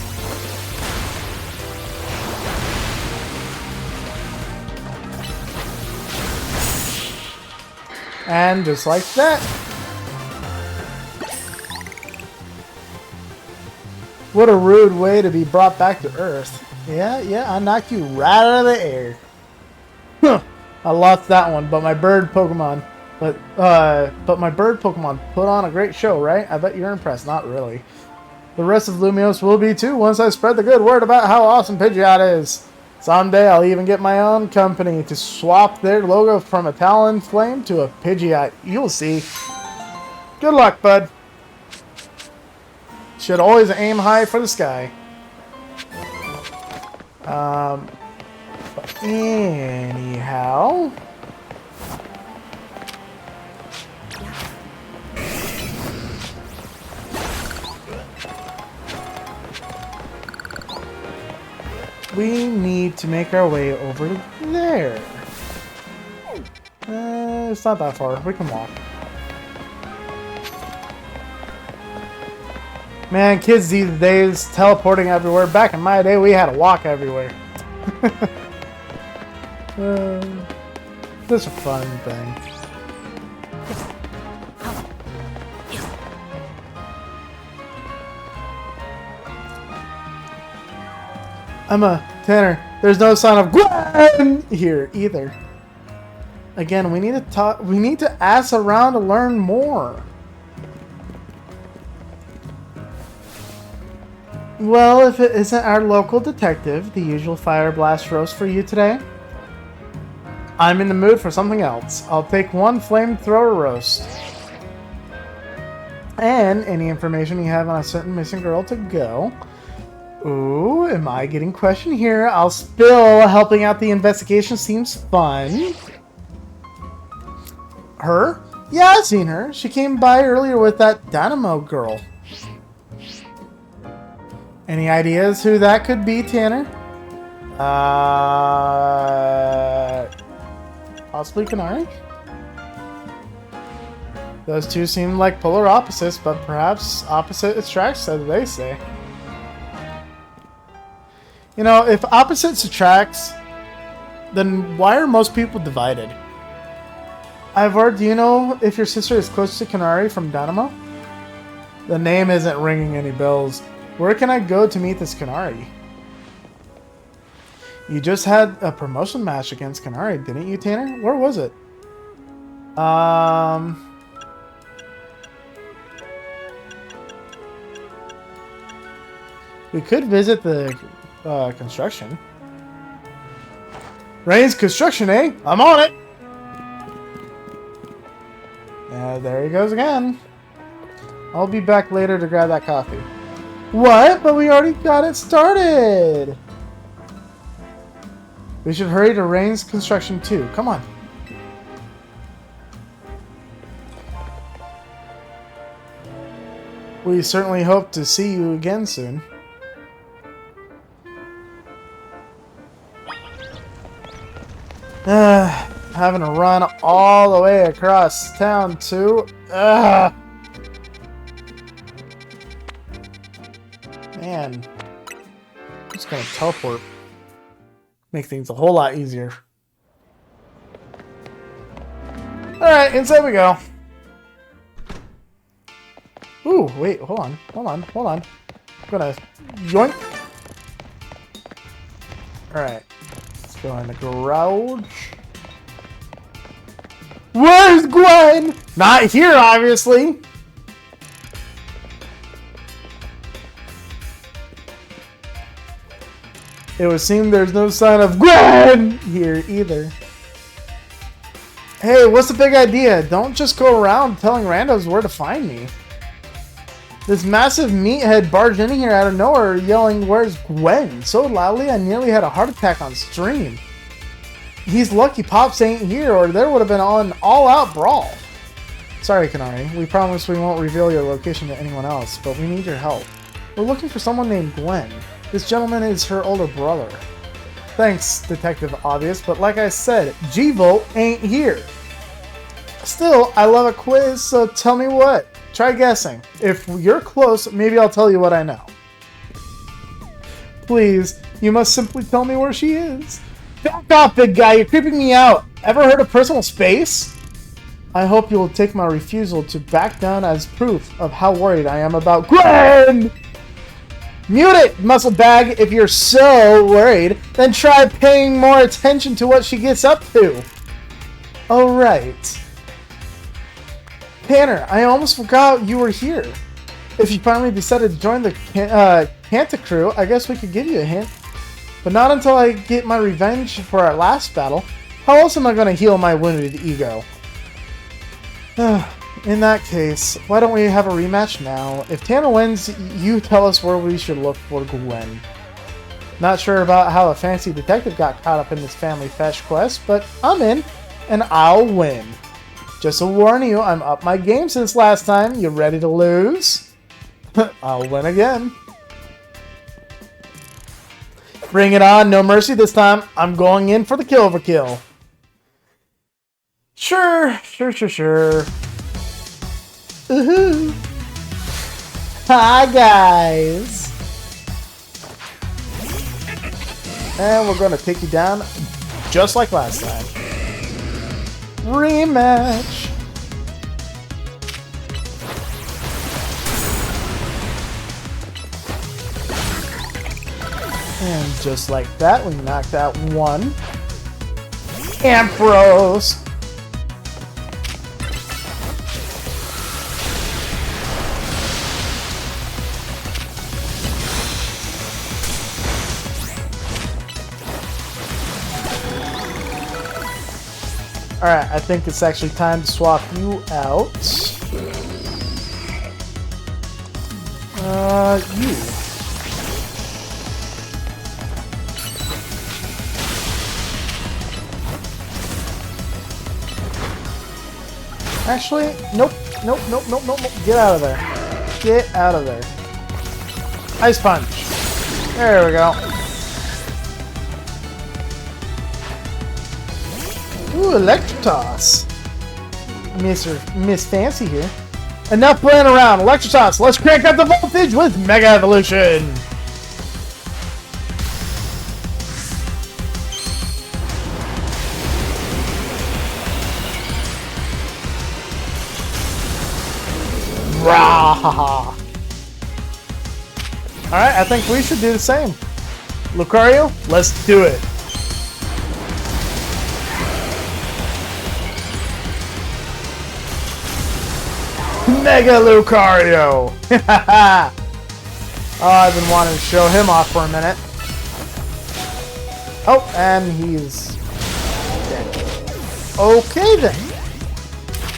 And just like that. What a rude way to be brought back to Earth. Yeah, I knocked you right out of the air. Huh. I lost that one, but my bird Pokemon... But my bird Pokemon put on a great show, right? I bet you're impressed. Not really. The rest of Lumios will be too once I spread the good word about how awesome Pidgeot is. Someday I'll even get my own company to swap their logo from a Talonflame to a Pidgeot. You'll see. Good luck, bud. Should always aim high for the sky. But anyhow... we need to make our way over there. It's not that far. We can walk. Man, kids these days teleporting everywhere. Back in my day, we had to walk everywhere. This is a fun thing. Tanner, there's no sign of Gwen here either. Again, we need to talk. We need to ask around to learn more. Well, if it isn't our local detective, the usual fire blast roast for you today. I'm in the mood for something else. I'll take one flamethrower roast. And any information you have on a certain missing girl to go. Ooh, am I getting questioned here? I'll spill. Helping out the investigation seems fun. Her? Yeah, I've seen her. She came by earlier with that Dynamo girl. Any ideas who that could be, Tanner? Possibly Kanari? Those two seem like polar opposites, but perhaps opposite attracts, so they say. You know, if opposites attracts, then why are most people divided? Ivor, do you know if your sister is close to Kanari from Dynamo? The name isn't ringing any bells. Where can I go to meet this Kanari? You just had a promotion match against Kanari, didn't you, Tanner? Where was it? We could visit the construction. Rain's construction, eh? I'm on it! There he goes again. I'll be back later to grab that coffee. What? But we already got it started! We should hurry to Rain's construction too. Come on. We certainly hope to see you again soon. Having to run all the way across town too. Man. I'm just gonna teleport. Make things a whole lot easier. Alright, inside we go. Ooh, wait, hold on. I'm gonna yoink. Alright. Let's go in the garage. Where's Gwen? Not here, obviously. It would seem there's no sign of Gwen here either. Hey, what's the big idea? Don't just go around telling randos where to find me. This massive meathead barged in here out of nowhere yelling, "Where's Gwen?" so loudly I nearly had a heart attack on stream. He's lucky Pops ain't here or there would have been an all-out brawl. Sorry, Kanari. We promise we won't reveal your location to anyone else, but we need your help. We're looking for someone named Gwen. This gentleman is her older brother. Thanks, Detective Obvious, but like I said, G-Volt ain't here. Still, I love a quiz, so tell me what. Try guessing. If you're close, maybe I'll tell you what I know. Please, you must simply tell me where she is. Back off, big guy. You're creeping me out. Ever heard of personal space? I hope you will take my refusal to back down as proof of how worried I am about Gwen! Mute it, muscle bag! If you're so worried, then try paying more attention to what she gets up to. Alright. Tanner, I almost forgot you were here. If you finally decided to join the Kanta crew, I guess we could give you a hint. But not until I get my revenge for our last battle. How else am I going to heal my wounded ego? In that case, why don't we have a rematch now? If Tanner wins, you tell us where we should look for Gwen. Not sure about how a fancy detective got caught up in this family fetch quest, but I'm in, and I'll win. Just to warn you, I'm up my game since last time. You ready to lose? I'll win again. Bring it on, no mercy this time. I'm going in for the kill for kill. Sure. Ooh-hoo. Hi, guys. And we're gonna take you down just like last time. Rematch. And just like that, we knocked out one. Ampharos. Alright, I think it's actually time to swap you out. You. Actually, nope. Nope. Get out of there. Get out of there. Ice Punch. There we go. Ooh, Electrotoss. Miss Fancy here. Enough playing around. Electrotoss, let's crank up the voltage with Mega Evolution. Rah! Alright, I think we should do the same. Lucario, let's do it. Mega Lucario! Oh, I've been wanting to show him off for a minute. Oh, and he's dead. Okay then.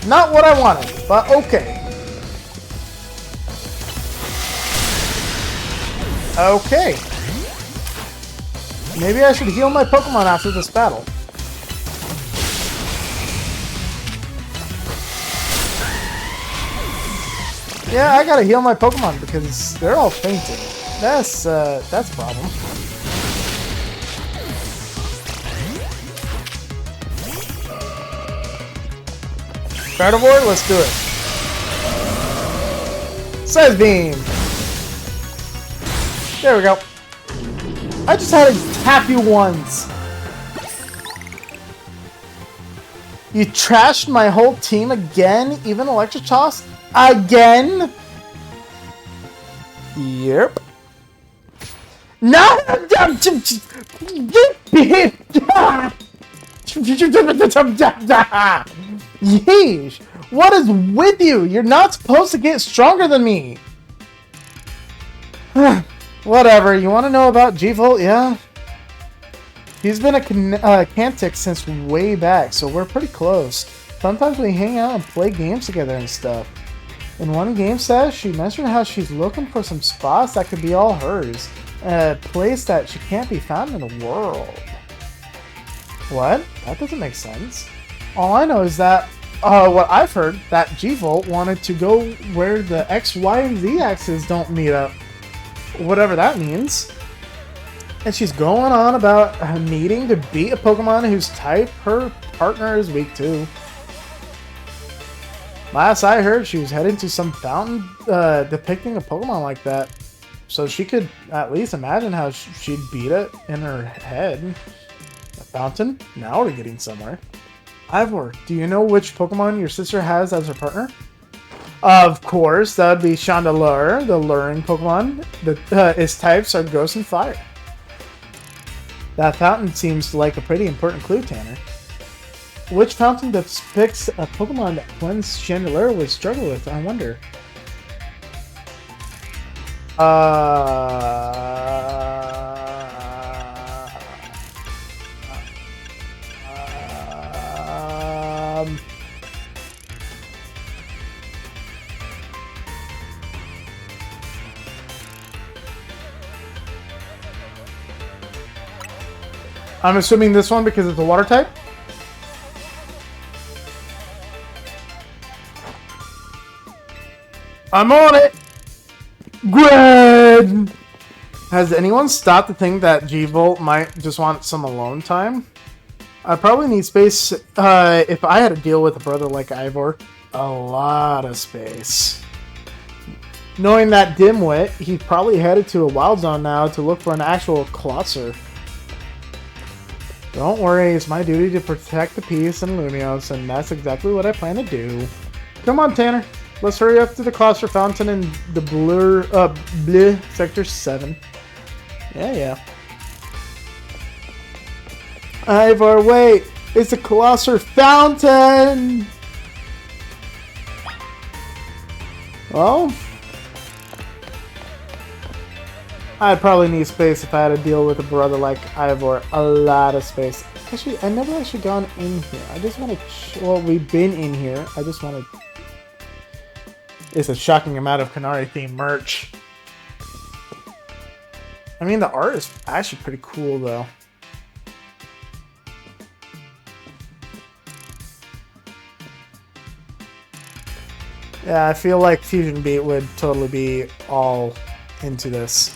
Not what I wanted, but okay. Okay. Maybe I should heal my Pokemon after this battle. Yeah, I gotta heal my Pokemon because they're all fainting. That's a problem. Carnivore, let's do it. Size Beam! There we go. I just had to tap you once. You trashed my whole team again? Even Electrotoss? Again? Yep. No! Yeesh! What is with you? You're not supposed to get stronger than me. Whatever. You want to know about G-Volt? Yeah. He's been a Cantic since way back, so we're pretty close. Sometimes we hang out and play games together and stuff. In one game set, she mentioned how she's looking for some spots that could be all hers. A place that she can't be found in the world. What? That doesn't make sense. All I know is that, what I've heard, that G-Volt wanted to go where the X, Y, and Z axes don't meet up. Whatever that means. And she's going on about needing to beat a Pokemon whose type her partner is weak to. Last I heard, she was heading to some fountain depicting a Pokemon like that. So she could at least imagine how she'd beat it in her head. A fountain? Now we're getting somewhere. Ivor, do you know which Pokemon your sister has as her partner? Of course, that would be Chandelure, the luring Pokemon. Its types are Ghost and Fire. That fountain seems like a pretty important clue, Tanner. Which fountain depicts a Pokemon that cleanse Chandelure would struggle with, I wonder? I'm assuming this one because it's a water type? I'm on it! Gwen! Has anyone stopped to think that G-Volt might just want some alone time? I probably need space if I had to deal with a brother like Ivor. A lot of space. Knowing that dimwit, he's probably headed to a wild zone now to look for an actual Colosser. Don't worry, it's my duty to protect the peace in Lumios, and that's exactly what I plan to do. Come on, Tanner. Let's hurry up to the Colosser Fountain in the Bleu Sector 7. Yeah. Ivor, wait! It's the Colosser Fountain! Well, I'd probably need space if I had to deal with a brother like Ivor. A lot of space. Actually, I never actually gone in here. I just want to... Well, we've been in here. I just want to... It's a shocking amount of Kanari-themed merch. I mean, the art is actually pretty cool, though. Yeah, I feel like Fusion Beat would totally be all into this.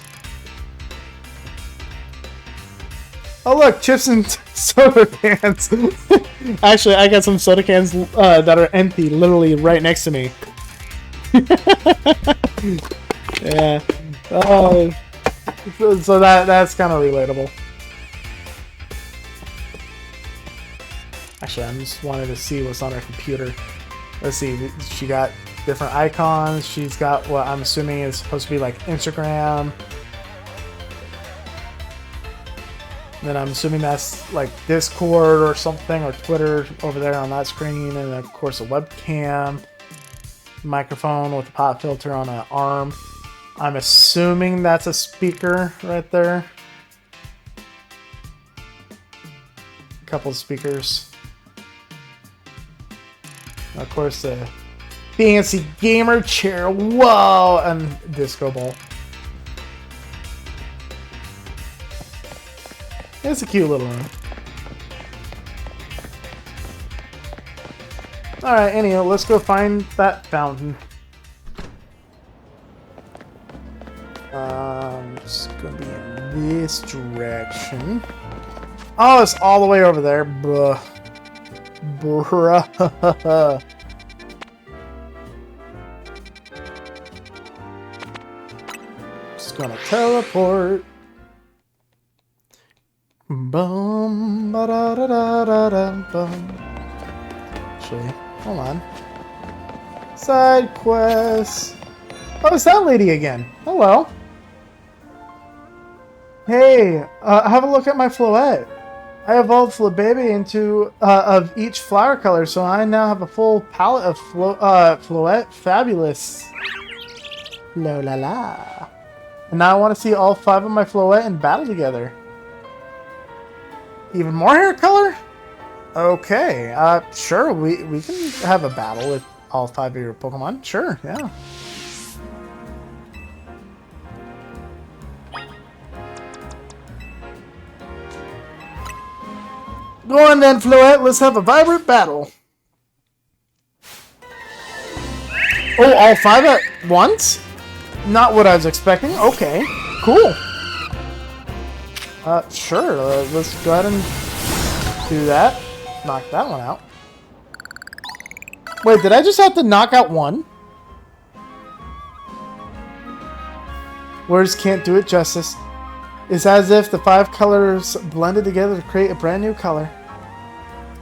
Oh look, chips and soda cans. Actually, I got some soda cans that are empty, literally right next to me. Yeah. So that's kind of relatable. Actually, I'm just wanting to see what's on her computer. Let's see. She got different icons. She's got what I'm assuming is supposed to be like Instagram. Then I'm assuming that's like Discord or something, or Twitter over there on that screen, and of course a webcam, microphone with a pop filter on an arm. I'm assuming that's a speaker right there. A couple of speakers. Of course the fancy gamer chair. Whoa! And disco ball. It's a cute little room. Alright, anyhow, let's go find that fountain. It's gonna be in this direction. Oh, it's all the way over there. Bruh. Bruh. Just gonna teleport. Bum, ba da da da da da bum. Actually, hold on. Side quest. Oh, it's that lady again. Hello. Hey, have a look at my floette. I evolved Flababy into of each flower color, so I now have a full palette of floette. Fabulous. La la la. And now I want to see all 5 of my floette in battle together. Even more hair color? Okay, sure, we can have a battle with all 5 of your Pokemon. Sure, yeah. Go on then, Floette, let's have a vibrant battle. Oh, all 5 at once? Not what I was expecting. Okay, cool. Sure, let's go ahead and do that. Knock that one out. Wait, did I just have to knock out one? Words can't do it justice. It's as if the 5 colors blended together to create a brand new color.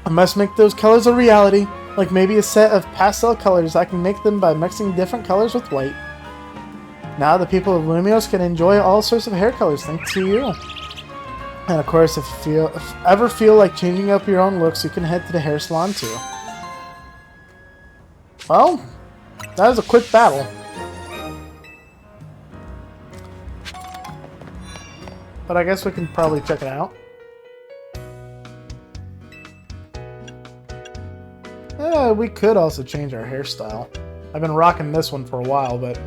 I must make those colors a reality, like maybe a set of pastel colors. I can make them by mixing different colors with white. Now the people of Lumios can enjoy all sorts of hair colors thanks to you. And of course, if you ever feel like changing up your own looks, you can head to the hair salon too. Well, that was a quick battle. But I guess we can probably check it out. Yeah, we could also change our hairstyle. I've been rocking this one for a while, but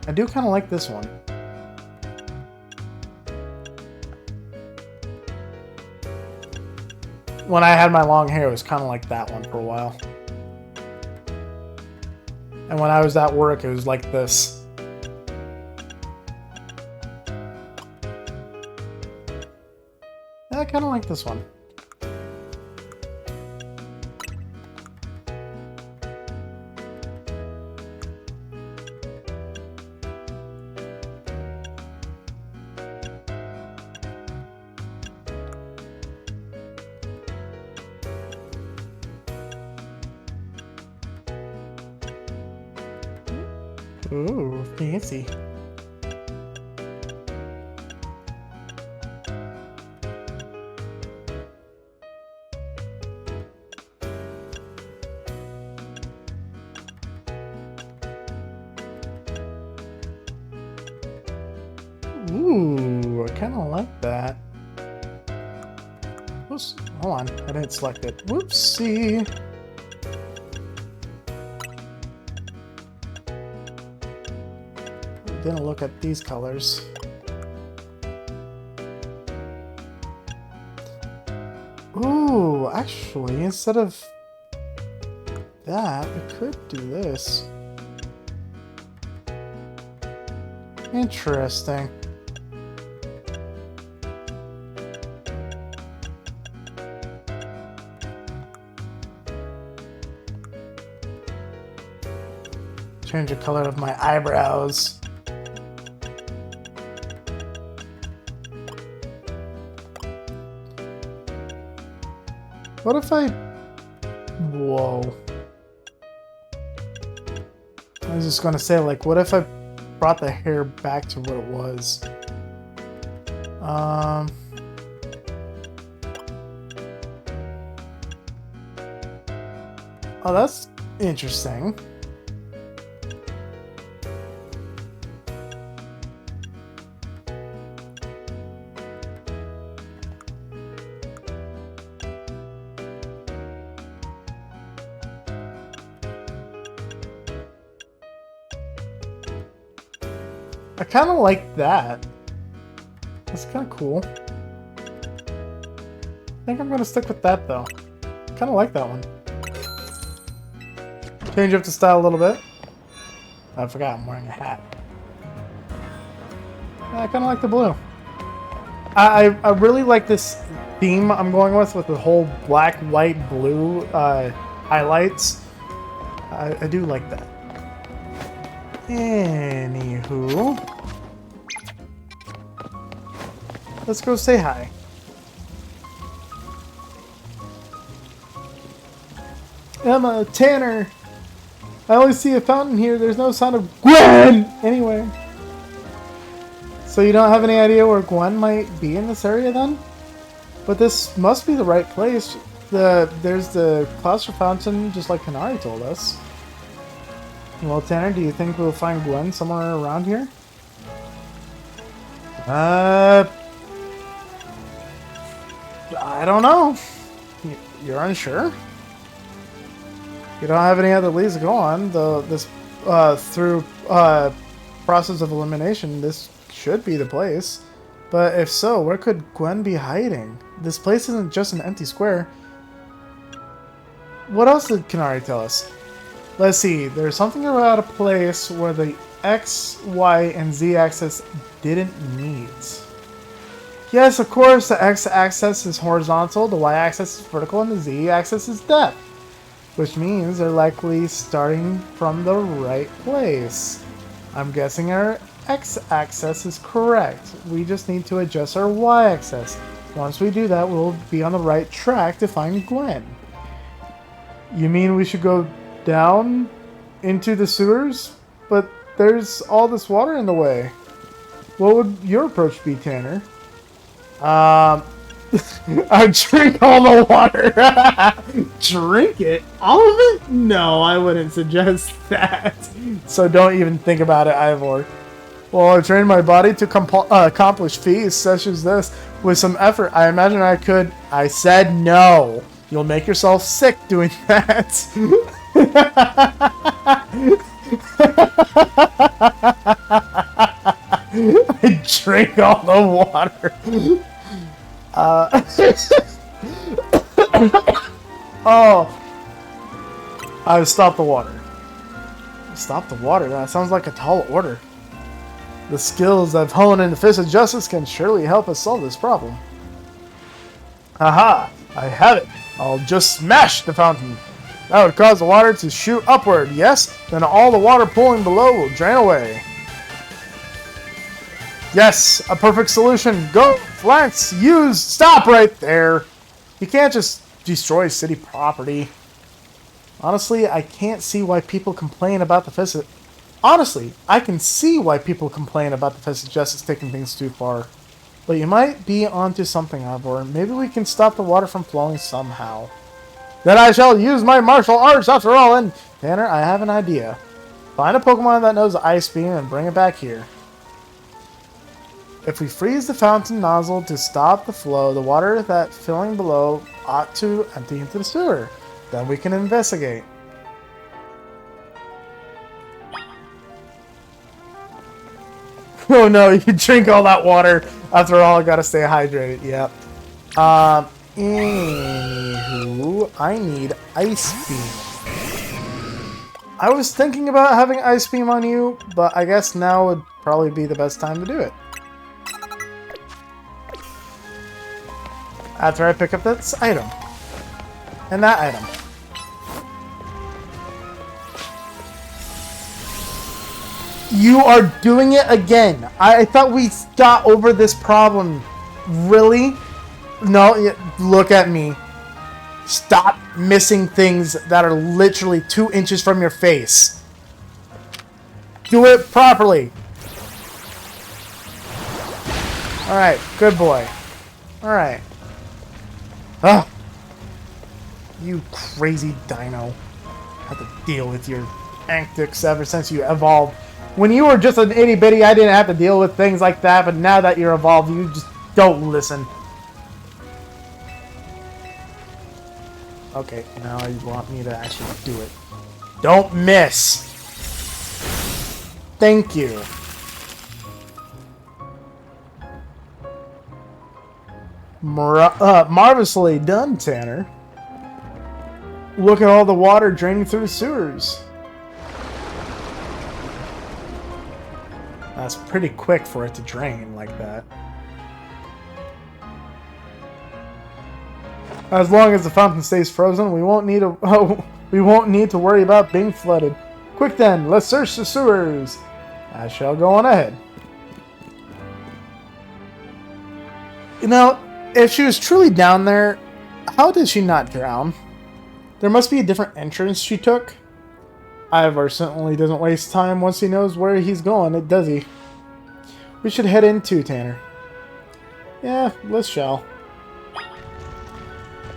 I do kind of like this one. When I had my long hair, it was kind of like that one for a while. And when I was at work, it was like this. Yeah, I kind of like this one. Ooh, fancy. Ooh, I kind of like that. Oops, hold on, I didn't select it. Whoopsie. Didn't look at these colors. Ooh, actually, instead of that, we could do this. Interesting. Change the color of my eyebrows. What if I... Whoa. I was just gonna say, like, what if I brought the hair back to what it was? Oh, that's interesting. I kind of like that. That's kind of cool. I think I'm going to stick with that, though. Kind of like that one. Change up the style a little bit. I forgot I'm wearing a hat. I kind of like the blue. I really like this theme I'm going with the whole black, white, blue highlights. I do like that. Anywho, let's go say hi. Emma, Tanner, I always see a fountain here. There's no sign of Gwen anywhere. So you don't have any idea where Gwen might be in this area then? But this must be the right place. There's the Claustro Fountain, just like Kanari told us. Well, Tanner, do you think we'll find Gwen somewhere around here? I don't know. You're unsure? You don't have any other leads to go on, though this, through process of elimination, this should be the place. But if so, where could Gwen be hiding? This place isn't just an empty square. What else did Kanari tell us? Let's see, there's something about a place where the X, Y, and Z axis didn't meet. Yes, of course, the X axis is horizontal, the Y axis is vertical, and the Z axis is depth. Which means they're likely starting from the right place. I'm guessing our X axis is correct. We just need to adjust our Y axis. Once we do that, we'll be on the right track to find Gwen. You mean we should go down into the sewers? But there's all this water in the way. What would your approach be, Tanner? I drink all the water. Drink it? All of it? No, I wouldn't suggest that. So don't even think about it, Ivor. Well, I trained my body to accomplish feats such as this with some effort. I imagine I could. I said no. You'll make yourself sick doing that. I drink all the water. Oh, I stopped the water. Stop the water? That sounds like a tall order. The skills I've honed in the Fist of Justice can surely help us solve this problem. Haha, I have it. I'll just smash the fountain. That would cause the water to shoot upward, yes? Then all the water pooling below will drain away. Yes, a perfect solution. Go, Lance, use, stop right there. You can't just destroy city property. Honestly, I can't see why people complain about the Fist. Honestly, I can see why people complain about the Fist of Justice taking things too far. But you might be onto something, Ivor. Maybe we can stop the water from flowing somehow. Then I shall use my martial arts after all, and Tanner, I have an idea. Find a Pokemon that knows Ice Beam and bring it back here. If we freeze the fountain nozzle to stop the flow, the water that's filling below ought to empty into the sewer. Then we can investigate. Oh no, you drink all that water. After all, I gotta stay hydrated. Yep. Anywho, I need Ice Beam. I was thinking about having Ice Beam on you, but I guess now would probably be the best time to do it. After I pick up this item. And that item. You are doing it again. I thought we got over this problem. Really? No, look at me. Stop missing things that are literally 2 inches from your face. Do it properly. Alright, good boy. Alright. Ugh. You crazy dino. Have to deal with your antics ever since you evolved. When you were just an itty bitty, I didn't have to deal with things like that, but now that you're evolved, you just don't listen. Okay, now you want me to actually do it. Don't miss! Thank you. Marvelously done, Tanner. Look at all the water draining through the sewers. That's pretty quick for it to drain like that. As long as the fountain stays frozen, we won't need to worry about being flooded. Quick then, let's search the sewers. I shall go on ahead. You know, if she was truly down there, how did she not drown? There must be a different entrance she took. Ivor certainly doesn't waste time once he knows where he's going, does he? We should head in too, Tanner. Yeah, let's shall.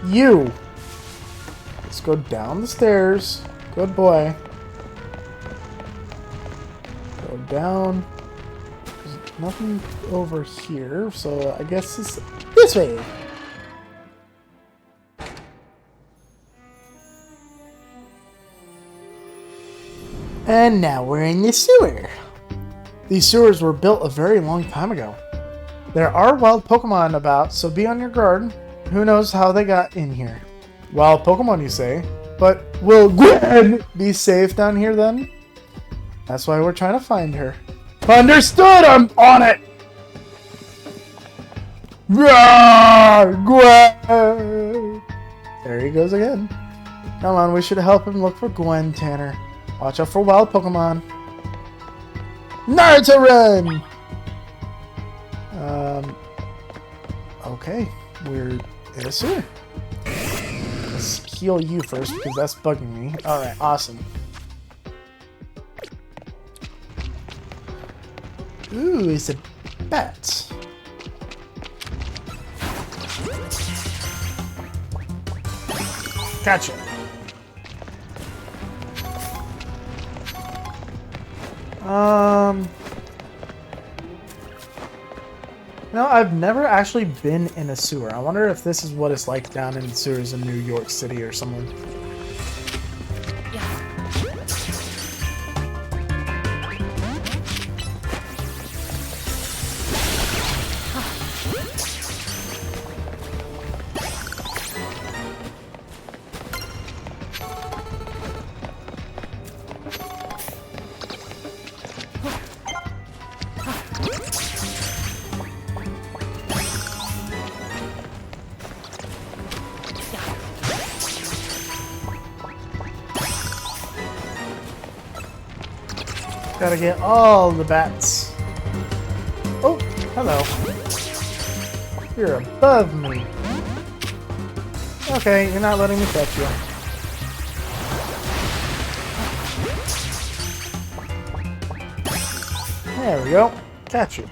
You! Let's go down the stairs. Good boy. Go down. There's nothing over here, so I guess it's this way. And now we're in the sewer. These sewers were built a very long time ago. There are wild Pokemon about, so be on your guard. Who knows how they got in here? Wild Pokemon, you say? But will Gwen be safe down here then? That's why we're trying to find her. Understood! I'm on it! Roar, Gwen! There he goes again. Come on, we should help him look for Gwen, Tanner. Watch out for wild Pokemon. Naruto run! Okay, we're in a sewer. Let's heal you first because that's bugging me. Alright, awesome. Ooh, it's a bat. Gotcha. No, I've never actually been in a sewer. I wonder if this is what it's like down in the sewers in New York City or something. Gotta get all the bats. Oh, hello. You're above me. Okay, you're not letting me catch you. There we go. Catch you.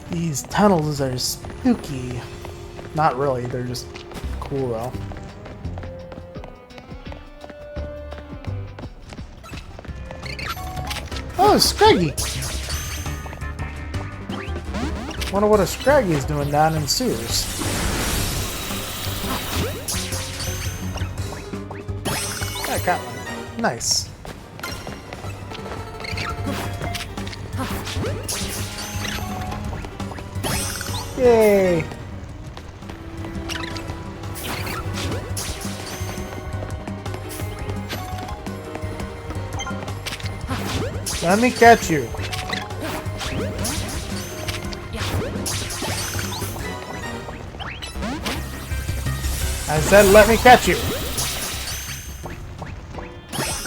These tunnels are spooky. Not really, they're just cool though. Oh, Scraggy! Wonder what a Scraggy is doing down in the sewers. I got one. Nice. Yay! Let me catch you. I said let me catch you.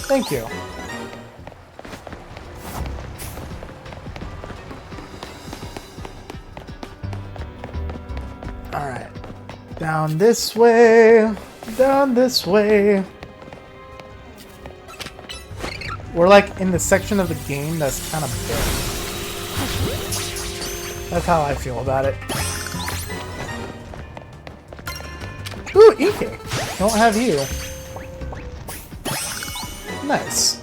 Thank you. Alright. Down this way. Down this way. We're like in the section of the game that's kind of big. That's how I feel about it. Ooh, Ike! Don't have you. Nice.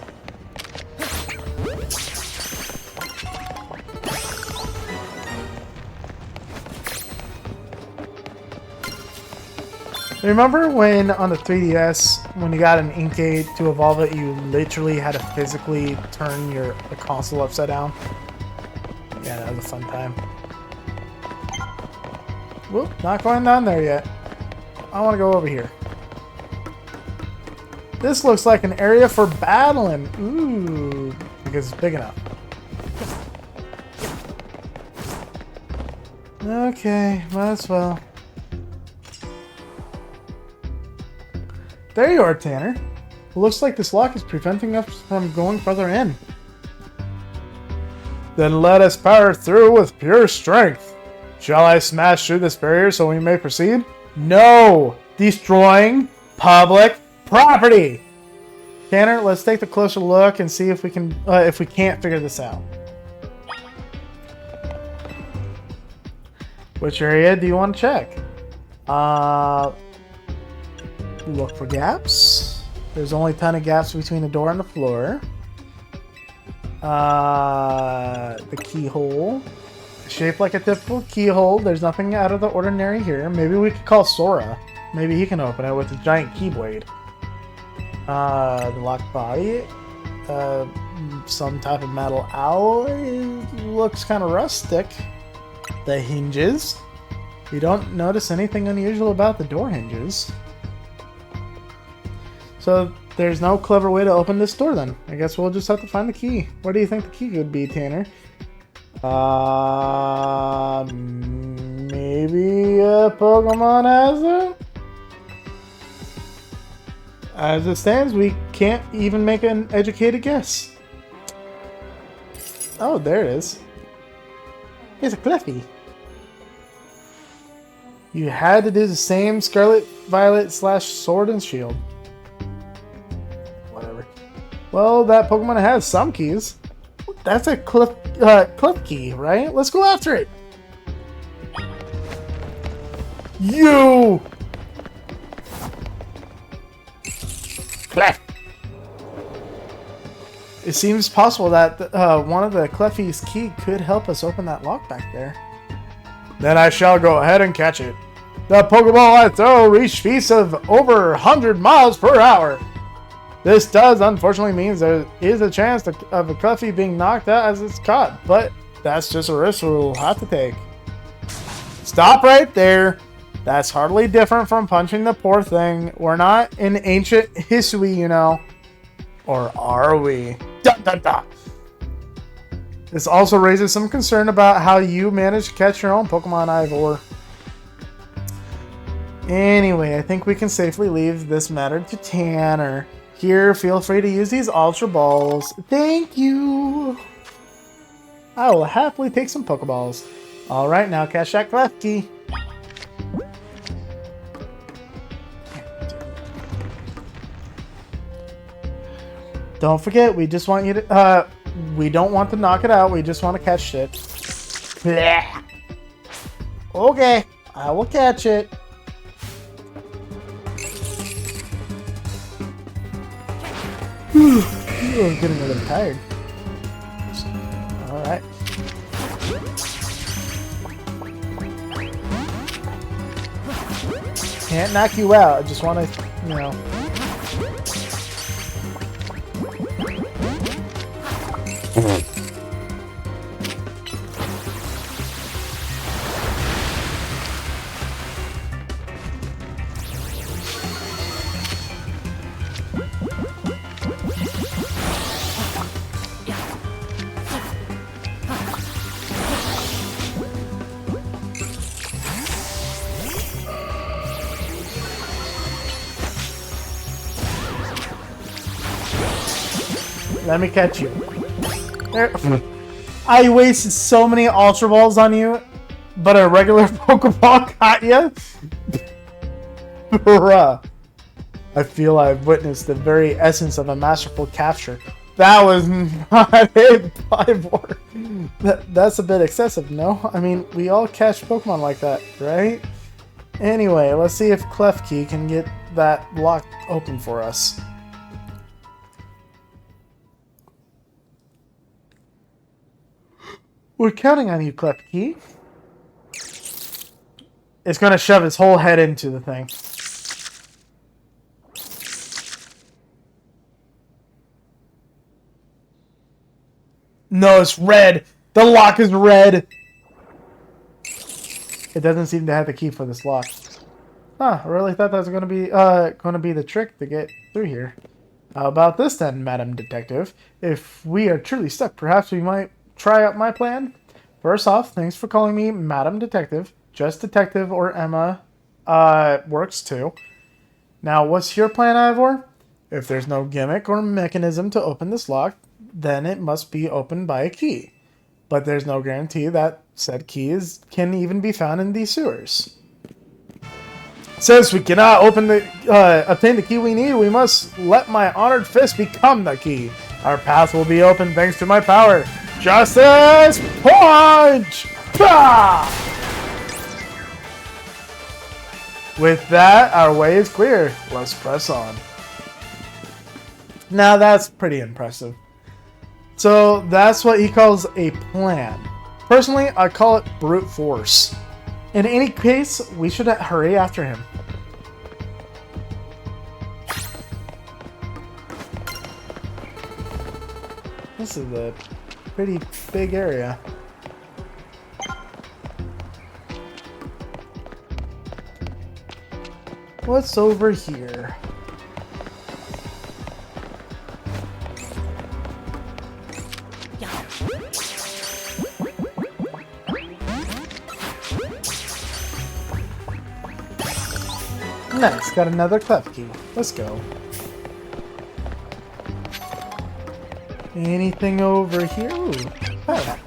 Remember when on the 3DS, when you got an Inkay to evolve it, you literally had to physically turn the console upside down? Yeah, that was a fun time. Whoop, not going down there yet. I want to go over here. This looks like an area for battling. Ooh, because it's big enough. Okay, might as well. There you are, Tanner. It looks like this lock is preventing us from going further in. Then let us power through with pure strength. Shall I smash through this barrier so we may proceed? No! Destroying public property! Tanner, let's take a closer look and see if we can't figure this out. Which area do you want to check? Look for gaps. There's only a ton of gaps between the door and the floor. The keyhole. Shaped like a typical keyhole. There's nothing out of the ordinary here. Maybe we could call Sora. Maybe he can open it with a giant keyblade. The locked body. Some type of metal alloy. Looks kind of rustic. The hinges. We don't notice anything unusual about the door hinges. So there's no clever way to open this door then. I guess we'll just have to find the key. Where do you think the key could be, Tanner? Maybe a Pokemon has it? As it stands, we can't even make an educated guess. Oh, there it is. It's a Cliffy. You had to do the same Scarlet Violet / Sword and Shield. Whatever. Well, that Pokemon has some keys. That's a cliff key, right? Let's go after it. You! Clef. It seems possible that one of the Cleffy's key could help us open that lock back there. Then I shall go ahead and catch it. The Pokeball I throw reach speeds of over 100 miles per hour. This does unfortunately means there is a chance of a Cleffy being knocked out as it's caught, but that's just a risk we'll have to take. Stop right there. That's hardly different from punching the poor thing. We're not in ancient history, you know. Or are we? Dun, dun, dun. This also raises some concern about how you manage to catch your own Pokemon, Ivor. Anyway, I think we can safely leave this matter to Tanner. Here, feel free to use these Ultra Balls. Thank you! I will happily take some Pokeballs. Alright, now catch that left key. Don't forget, we just want you to, we don't want to knock it out, we just want to catch shit. Blech. Okay, I will catch it. I'm getting a little tired. Alright. Can't knock you out, I just want to, you know. Let me catch you. There. I wasted so many Ultra Balls on you, but a regular Pokeball got you? Bruh. I feel I've witnessed the very essence of a masterful capture. That was not it, Bivor. That's a bit excessive, no? I mean, we all catch Pokemon like that, right? Anyway, let's see if Klefki can get that lock open for us. We're counting on you, Klefki. It's gonna shove his whole head into the thing. No, it's red. The lock is red. It doesn't seem to have the key for this lock. Huh, I really thought that was gonna be the trick to get through here. How about this then, Madam Detective? If we are truly stuck, perhaps we might try out my plan? First off, thanks for calling me Madam Detective. Just Detective or Emma works too. Now, what's your plan, Ivor? If there's no gimmick or mechanism to open this lock, then it must be opened by a key. But there's no guarantee that said keys can even be found in these sewers. Since we cannot obtain the key we need, we must let my honored fist become the key. Our path will be open thanks to my power. Justice Punch! Bah! With that, our way is clear. Let's press on. Now that's pretty impressive. So that's what he calls a plan. Personally, I call it brute force. In any case, we should hurry after him. This is a pretty big area. What's over here? Nice, got another clef key. Let's go. Anything over here? Ooh, oh.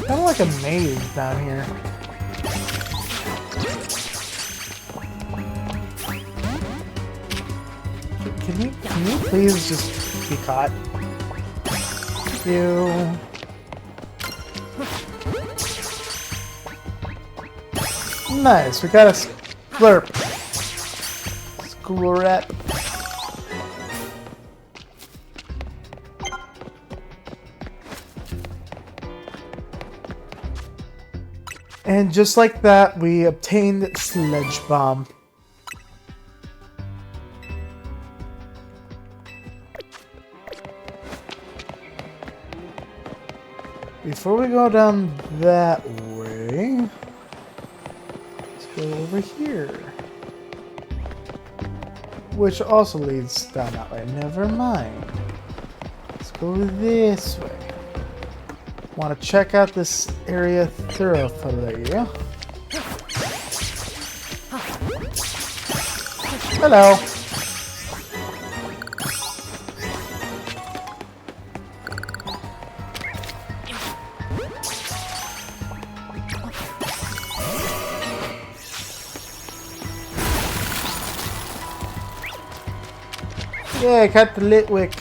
Kind of like a maze down here. Can you please just be caught? Thank you. Nice, we got a slurp. School rat. And just like that, we obtained Sledge Bomb. Before we go down that way, let's go over here. Which also leads down that way. Never mind. Let's go this way. Want to check out this area thoroughly. Hello. Yeah, I got the lit wick.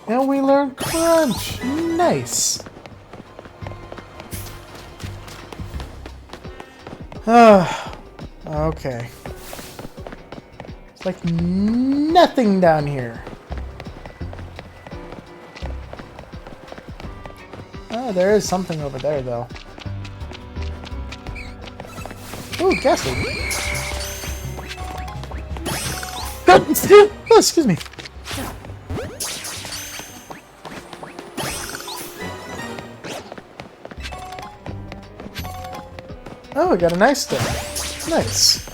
And we learned crunch. Nice. Okay. It's like nothing down here. Oh, there is something over there, though. Ooh, gasoline. Oh, excuse me. Oh, we got a nice thing. Nice.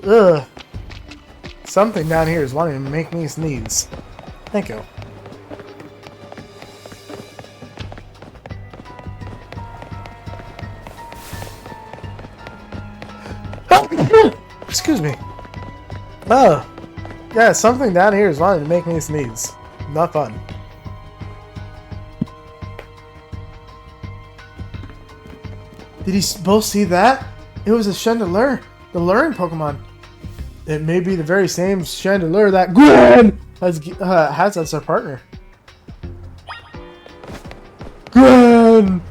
Ugh. Something down here is wanting to make me sneeze. Thank you. Excuse me. Oh. Yeah, something down here is wanting to make me sneeze. Not fun. Did you both see that? It was a Chandelure, the luring Pokemon. It may be the very same Chandelure that Gwen has as their partner. Gwen!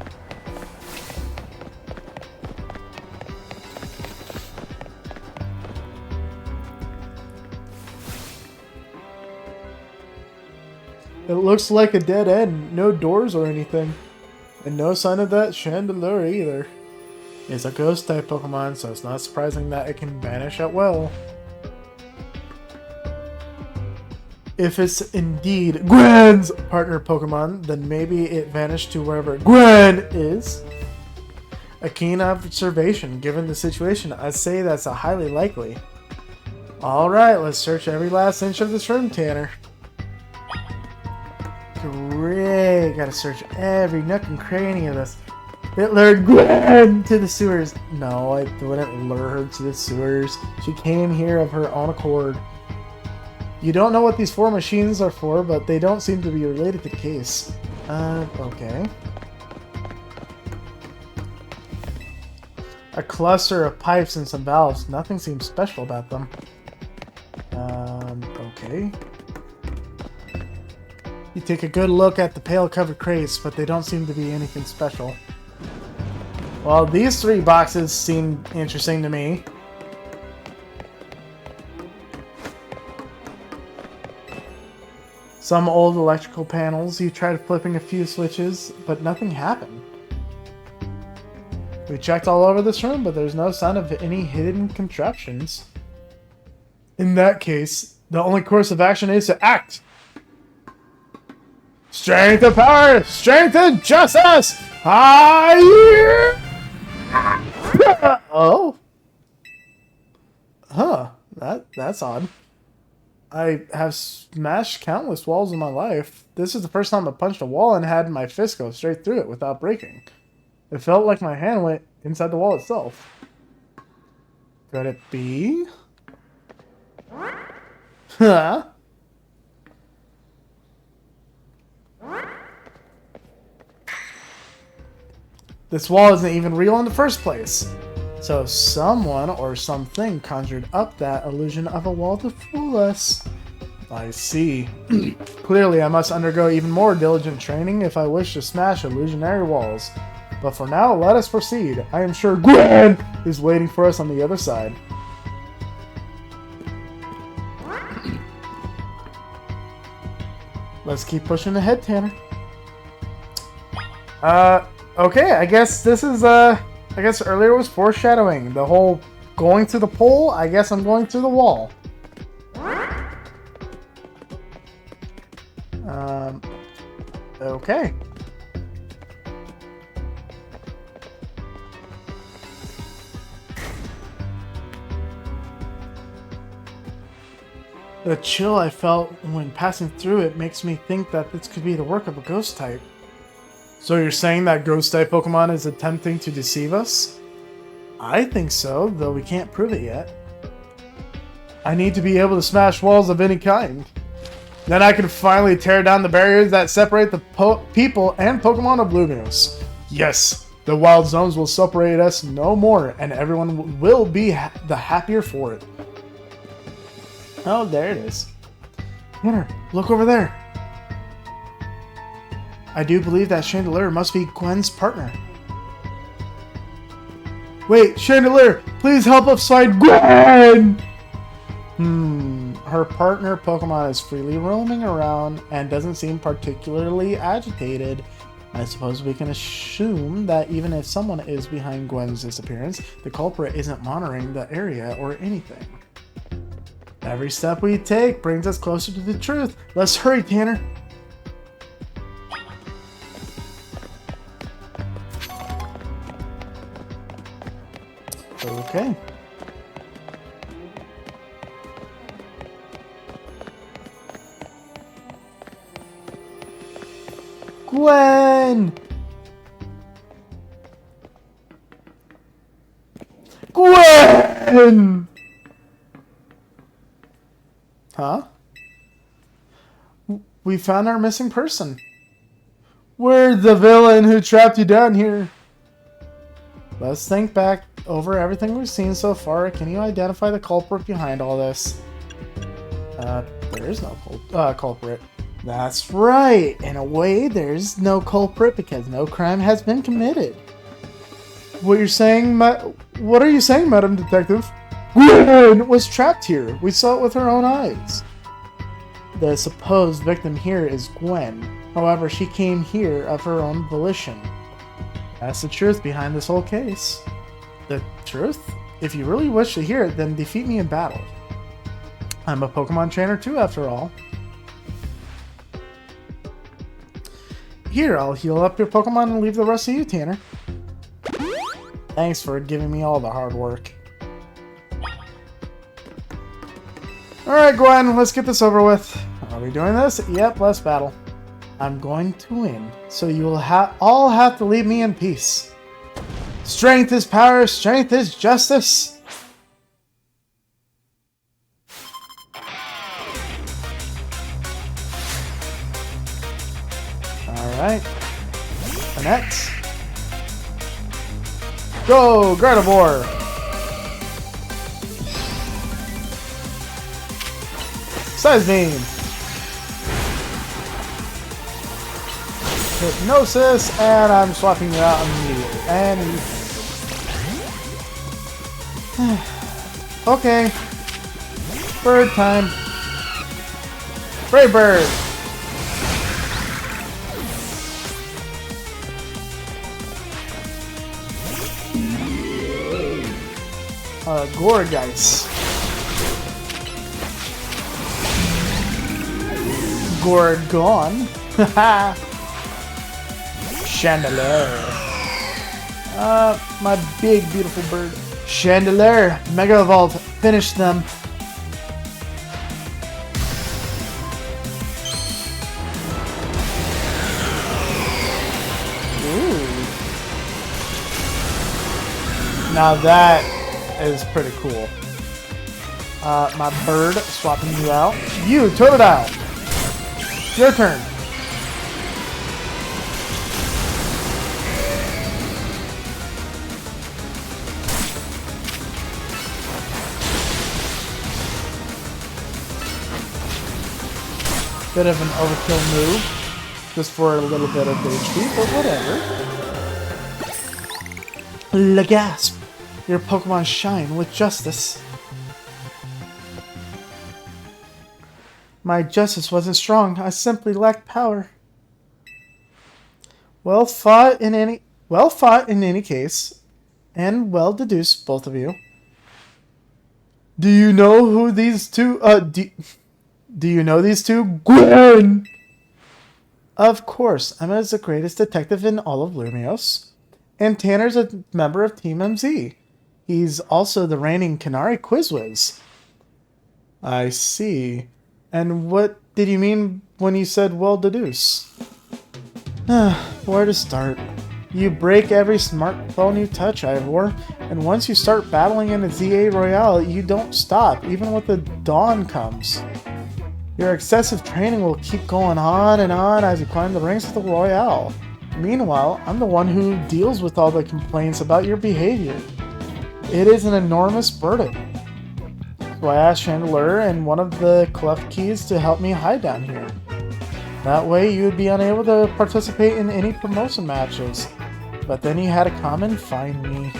It looks like a dead end. No doors or anything. And no sign of that Chandelure either. It's a ghost type Pokemon, so it's not surprising that it can vanish at will. If it's indeed Gwen's partner Pokemon, then maybe it vanished to wherever Gwen is. A keen observation, given the situation. I'd say that's a highly likely. Alright, let's search every last inch of this room, Tanner. Great, gotta search every nook and cranny of this. It lured Gwen to the sewers. No, I wouldn't lure her to the sewers. She came here of her own accord. You don't know what these 4 machines are for, but they don't seem to be related to the case. Okay. A cluster of pipes and some valves. Nothing seems special about them. Okay. You take a good look at the pale-covered crates, but they don't seem to be anything special. Well, these 3 boxes seem interesting to me. Some old electrical panels. You tried flipping a few switches, but nothing happened. We checked all over this room, but there's no sign of any hidden contraptions. In that case, the only course of action is to act! Strength of power! Strength of justice! Higher! Oh? Huh. That's odd. I have smashed countless walls in my life. This is the first time I punched a wall and had my fist go straight through it without breaking. It felt like my hand went inside the wall itself. Could it be? Huh? This wall isn't even real in the first place. So someone or something conjured up that illusion of a wall to fool us. I see. Clearly I must undergo even more diligent training if I wish to smash illusionary walls. But for now, let us proceed. I am sure Gwen is waiting for us on the other side. Let's keep pushing ahead, Tanner. Okay, I guess this is, I guess earlier was foreshadowing. The whole going to the pole, I guess I'm going to the wall. Okay. The chill I felt when passing through it makes me think that this could be the work of a ghost type. So you're saying that ghost type Pokemon is attempting to deceive us? I think so, though we can't prove it yet. I need to be able to smash walls of any kind. Then I can finally tear down the barriers that separate the people and Pokemon of Lumiose. Yes, the wild zones will separate us no more, and everyone will be the happier for it. Oh, there it is. Tanner, look over there. I do believe that Chandelure must be Gwen's partner. Wait, Chandelure, please help us find Gwen! Her partner Pokemon is freely roaming around and doesn't seem particularly agitated. I suppose we can assume that even if someone is behind Gwen's disappearance, the culprit isn't monitoring the area or anything. Every step we take brings us closer to the truth. Let's hurry, Tanner. Okay. Gwen! Gwen! Huh? We found our missing person. Where's the villain who trapped you down here? Let's think back over everything we've seen so far. Can you identify the culprit behind all this? There is no culprit. That's right. In a way, there's no culprit because no crime has been committed. What are you saying, Madam Detective? Gwen was trapped here. We saw it with our own eyes. The supposed victim here is Gwen. However, she came here of her own volition. That's the truth behind this whole case. The truth? If you really wish to hear it, then defeat me in battle. I'm a Pokemon trainer too, after all. Here, I'll heal up your Pokemon and leave the rest of you, Tanner. Thanks for giving me all the hard work. Alright, Gwen, let's get this over with. Are we doing this? Yep, let's battle. I'm going to win, so you will all have to leave me in peace. Strength is power, strength is justice. Alright. Connect. Go, Gardevoir! Size Beam! Hypnosis, and I'm swapping you out immediately. And okay. Bird time. Brave Bird! Gourgeist. Gorgon. Haha. Chandelure. My big beautiful bird. Chandelure. Mega Evolve. Finish them. Ooh. Now that is pretty cool. My bird, swapping you out. You, Totodile! Your turn. Bit of an overkill move. Just for a little bit of HP, but whatever. Le Gasp! Your Pokemon shine with justice. My justice wasn't strong. I simply lacked power. Well fought in any case, and well deduced, both of you. Do you know who these two? Do you know these two? Gwen. Of course, Emma's the greatest detective in all of Lumiose, and Tanner's a member of Team MZ. He's also the reigning Canary Quizwiz. I see. And what did you mean when you said well deduce? Where to start? You break every smartphone you touch, Ivor, and once you start battling in a ZA Royale, you don't stop, even when the dawn comes. Your excessive training will keep going on and on as you climb the ranks of the Royale. Meanwhile, I'm the one who deals with all the complaints about your behavior. It is an enormous burden. So I asked Chandelier and one of the Cleft Keys to help me hide down here. That way you would be unable to participate in any promotion matches. But then he had to come and find me.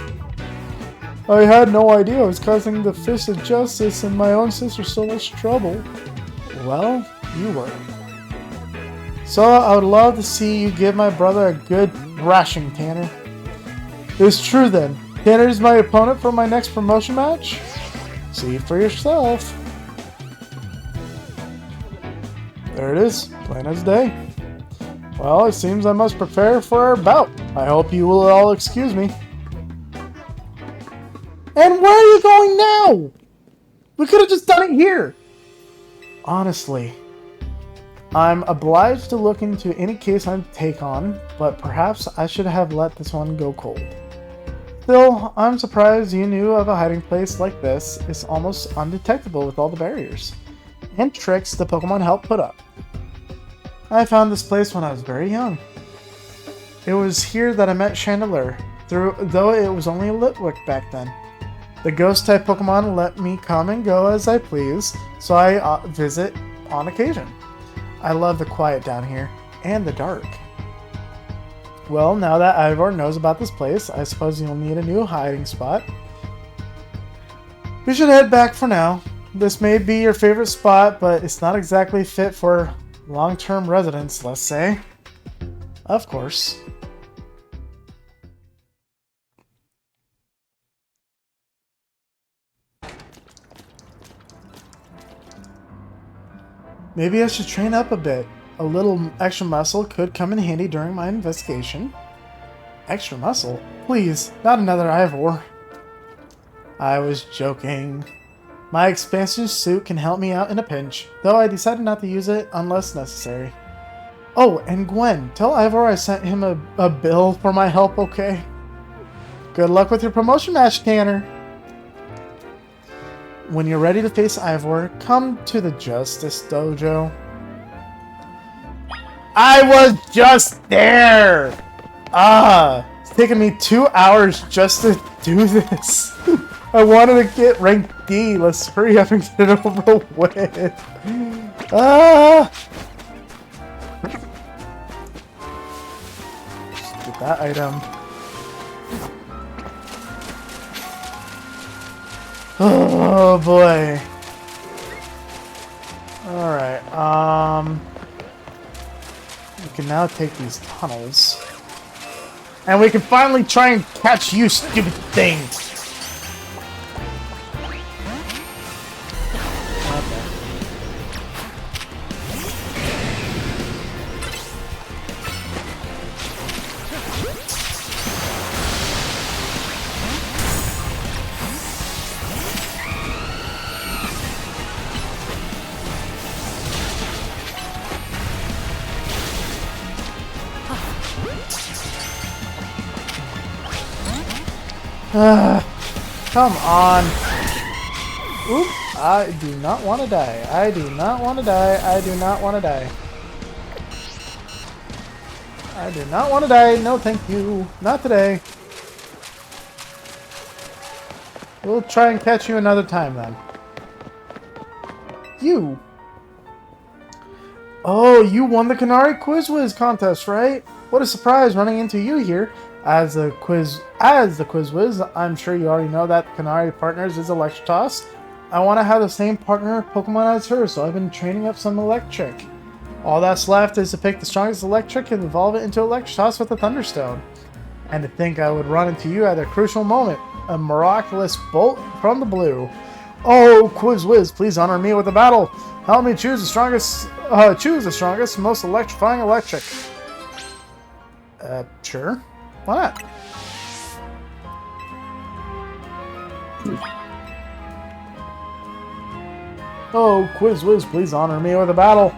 I had no idea I was causing the Fist of Justice and my own sister so much trouble. Well, you were. So I would love to see you give my brother a good thrashing, Tanner. It's true then. Tanner is my opponent for my next promotion match? See for yourself. There it is, plain as day. Well, it seems I must prepare for our bout. I hope you will all excuse me. And where are you going now? We could have just done it here. Honestly, I'm obliged to look into any case I take on, but perhaps I should have let this one go cold. Still, I'm surprised you knew of a hiding place like this. It's almost undetectable with all the barriers and tricks the Pokemon help put up. I found this place when I was very young. It was here that I met Chandelier, though it was only a Litwick back then. The Ghost-type Pokemon let me come and go as I please, so I visit on occasion. I love the quiet down here, and the dark. Well, now that Ivor knows about this place, I suppose you'll need a new hiding spot. We should head back for now. This may be your favorite spot, but it's not exactly fit for long-term residents, let's say. Of course. Maybe I should train up a bit. A little extra muscle could come in handy during my investigation. Extra muscle? Please, not another Ivor. I was joking. My expansive suit can help me out in a pinch, though I decided not to use it unless necessary. Oh, and Gwen, tell Ivor I sent him a bill for my help, okay? Good luck with your promotion match, Tanner. When you're ready to face Ivor, come to the Justice Dojo. I was just there! It's taken me 2 hours just to do this. I wanted to get rank D. Let's hurry up and get it over with. Just get that item. Oh boy. Alright, we can now take these tunnels. And we can finally try and catch you, stupid thing! Come on. Oop. I do not want to die. I do not want to die. I do not want to die. I do not want to die. No, thank you. Not today. We'll try and catch you another time then. You. Oh, you won the Canary Quiz Whiz contest, right? What a surprise running into you here. As the quiz whiz, I'm sure you already know that Canary Partners is Electrotoss. I want to have the same partner Pokemon as her, so I've been training up some Electric. All that's left is to pick the strongest Electric and evolve it into Electrotoss with a Thunderstone. And to think I would run into you at a crucial moment, a miraculous bolt from the blue. Oh, Quiz Whiz, please honor me with a battle. Help me choose the strongest, most electrifying Electric. Sure. Why not? Oh, Quiz Whiz, please honor me with a battle.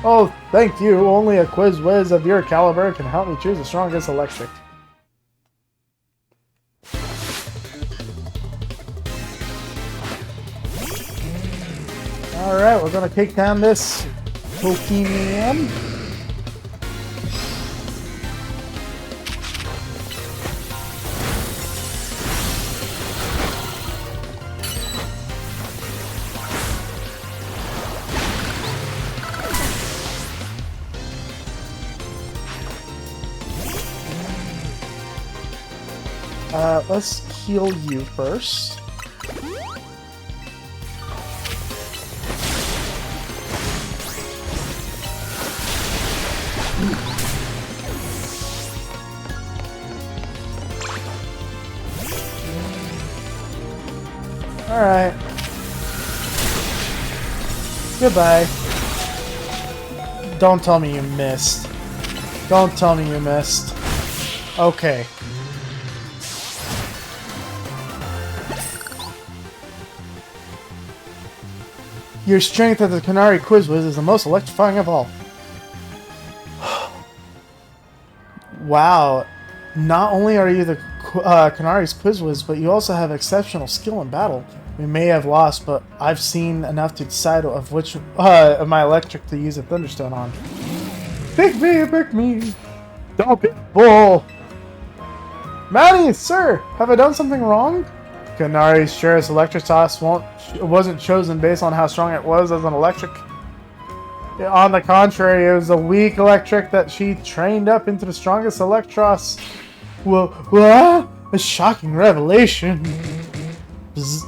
Oh, thank you. Only a Quiz Whiz of your caliber can help me choose the strongest electric. Alright, we're gonna take down this Pokemon. Let's heal you first. Alright. Goodbye. Don't tell me you missed. Don't tell me you missed. Okay. Your strength at the Canary Quiz Whiz is the most electrifying of all. Wow. Not only are you the Canary's Quiz Whiz, but you also have exceptional skill in battle. We may have lost, but I've seen enough to decide of which of my electric to use a Thunderstone on. Pick me, pick me! Don't be a fool! Maddie, sir, have I done something wrong? Canari's Sheriff's Electritas wasn't chosen based on how strong it was as an electric. On the contrary, it was a weak electric that she trained up into the strongest Electros. What? A shocking revelation. Bzz.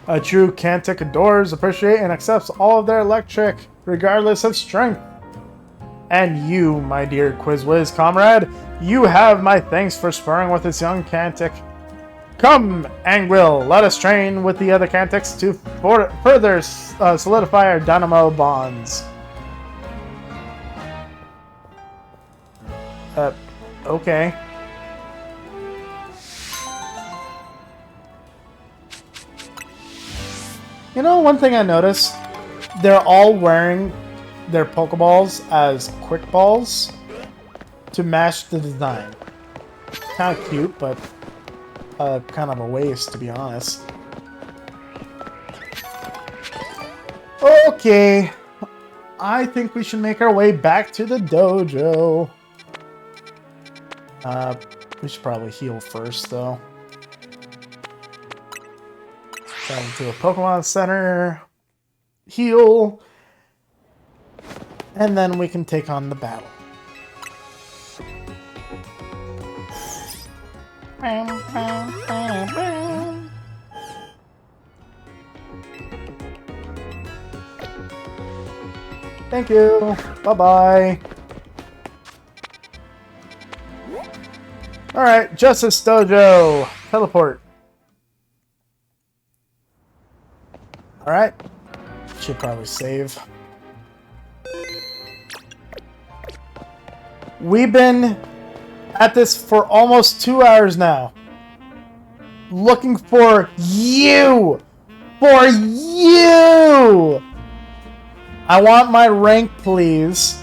A true Cantic adores, appreciates, and accepts all of their electric, regardless of strength. And you, my dear Quizwiz comrade, you have my thanks for sparring with this young Cantic. Come, Angwil, let us train with the other Cantics to further solidify our Dynamo bonds. Okay. You know, one thing I noticed, they're all wearing their Pokeballs as quick balls to match the design. Kind of cute, but kind of a waste, to be honest. Okay, I think we should make our way back to the dojo. We should probably heal first, though. Travel to a Pokemon Center, heal, and then we can take on the battle. Thank you. Bye-bye. Alright, Justice Dojo. Teleport. Alright. Should probably save. We've been at this for almost 2 hours now. Looking for you! For you! I want my rank, please.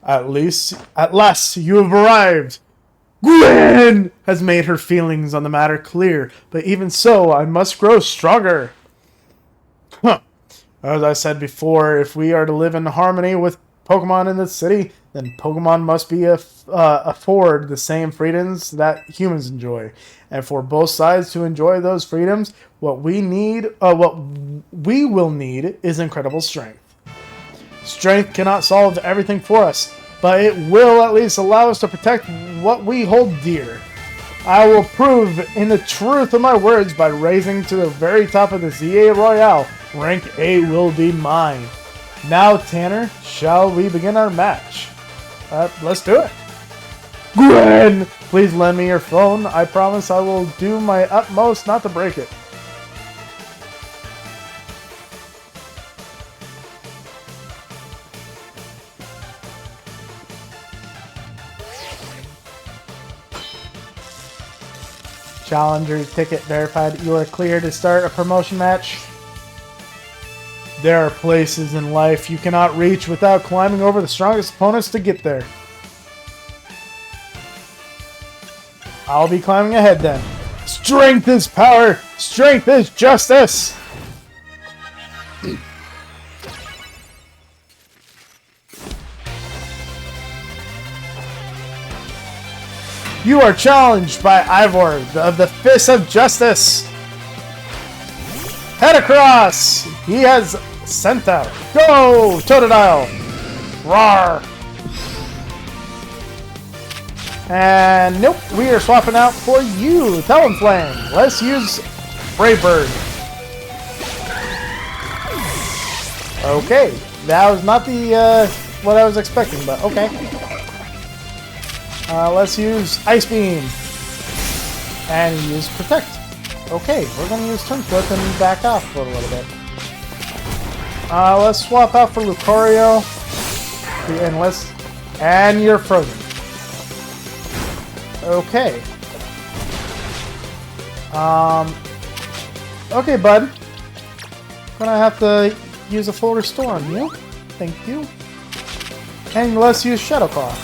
At last, you have arrived. Gwen has made her feelings on the matter clear, but even so, I must grow stronger. Huh. As I said before, if we are to live in harmony with Pokemon in the city, then Pokemon must be afford the same freedoms that humans enjoy. And for both sides to enjoy those freedoms, what we will need is incredible strength. Strength cannot solve everything for us, but it will at least allow us to protect what we hold dear. I will prove in the truth of my words by raising to the very top of the Z-A Royale. Rank A will be mine. Now, Tanner, shall we begin our match? Let's do it. Gwen, please lend me your phone. I promise I will do my utmost not to break it. Challenger ticket verified. You are clear to start a promotion match. There are places in life you cannot reach without climbing over the strongest opponents to get there. I'll be climbing ahead then. Strength is power. Strength is justice. You are challenged by Ivor of the Fist of Justice. Head across. He has sent out. Go, Totodile. Roar. And nope, we are swapping out for you, Talonflame. Let's use Brave Bird. Okay, that was not the what I was expecting, but okay. Let's use Ice Beam and use Protect. Okay, we're gonna use Turn Flip and back off for a little bit. Let's swap out for Lucario, and you're frozen. Okay. Okay, bud. Gonna have to use a full restore on you. Thank you. And let's use Shadow Claw.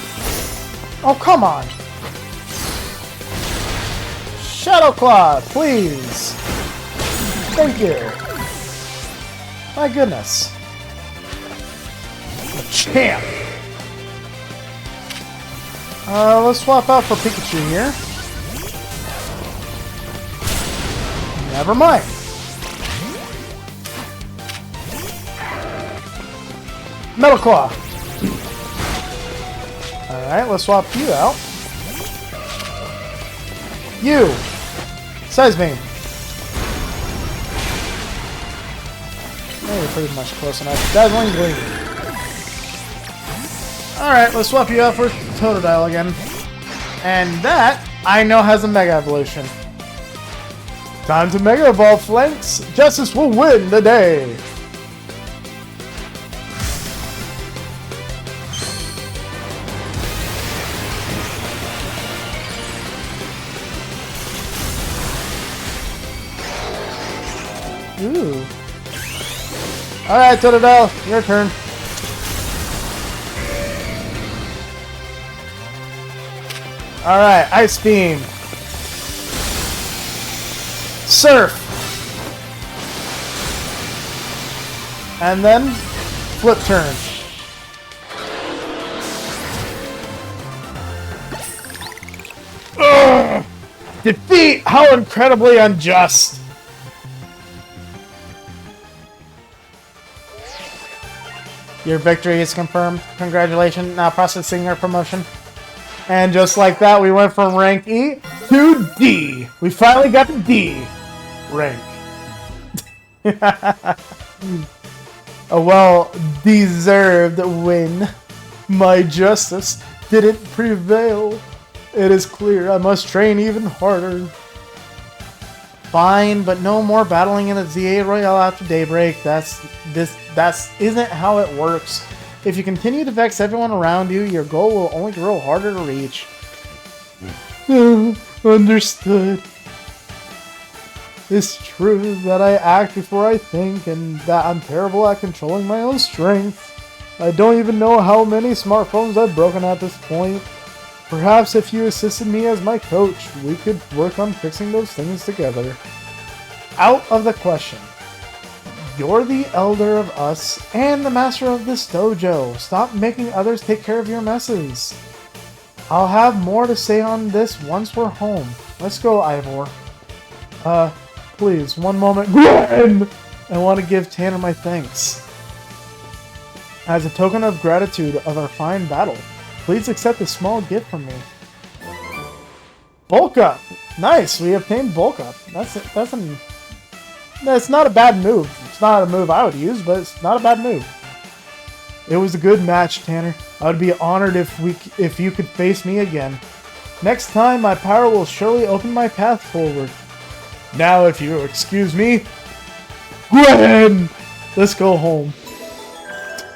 Oh, come on. Shadow Claw, please. Thank you. My goodness. The champ. Let's swap out for Pikachu here. Never mind. Metal Claw. Alright, let's swap you out. You! Size Beam. You're pretty much close enough. Dazzling Gleam. Alright, let's swap you out for Totodile again. And that, I know, has a Mega Evolution. Time to Mega Evolve, Flanks! Justice will win the day! Ooh. Alright, Totodile, your turn. Alright, Ice Beam. Surf. And then Flip Turn. Ugh! Defeat! How incredibly unjust! Your victory is confirmed. Congratulations. Now processing your promotion. And just like that, we went from rank E to D. We finally got the D rank. A well-deserved win. My justice didn't prevail. It is clear I must train even harder. Fine, but no more battling in the Z-A Royale after daybreak. That isn't how it works. If you continue to vex everyone around you, your goal will only grow harder to reach. Understood. It's true that I act before I think, and that I'm terrible at controlling my own strength. I don't even know how many smartphones I've broken at this point. Perhaps if you assisted me as my coach, we could work on fixing those things together. Out of the question. You're the elder of us and the master of this dojo. Stop making others take care of your messes. I'll have more to say on this once we're home. Let's go, Ivor. Please, one moment. Gwen! I want to give Tanner my thanks. As a token of gratitude of our fine battle, please accept a small gift from me. Bulk Up! Nice, we obtained Bulk Up. That's not a bad move. It's not a move I would use, but it's not a bad move. It was a good match, Tanner. I would be honored if you could face me again. Next time, my power will surely open my path forward. Now, if you excuse me, Gwen! Let's go home.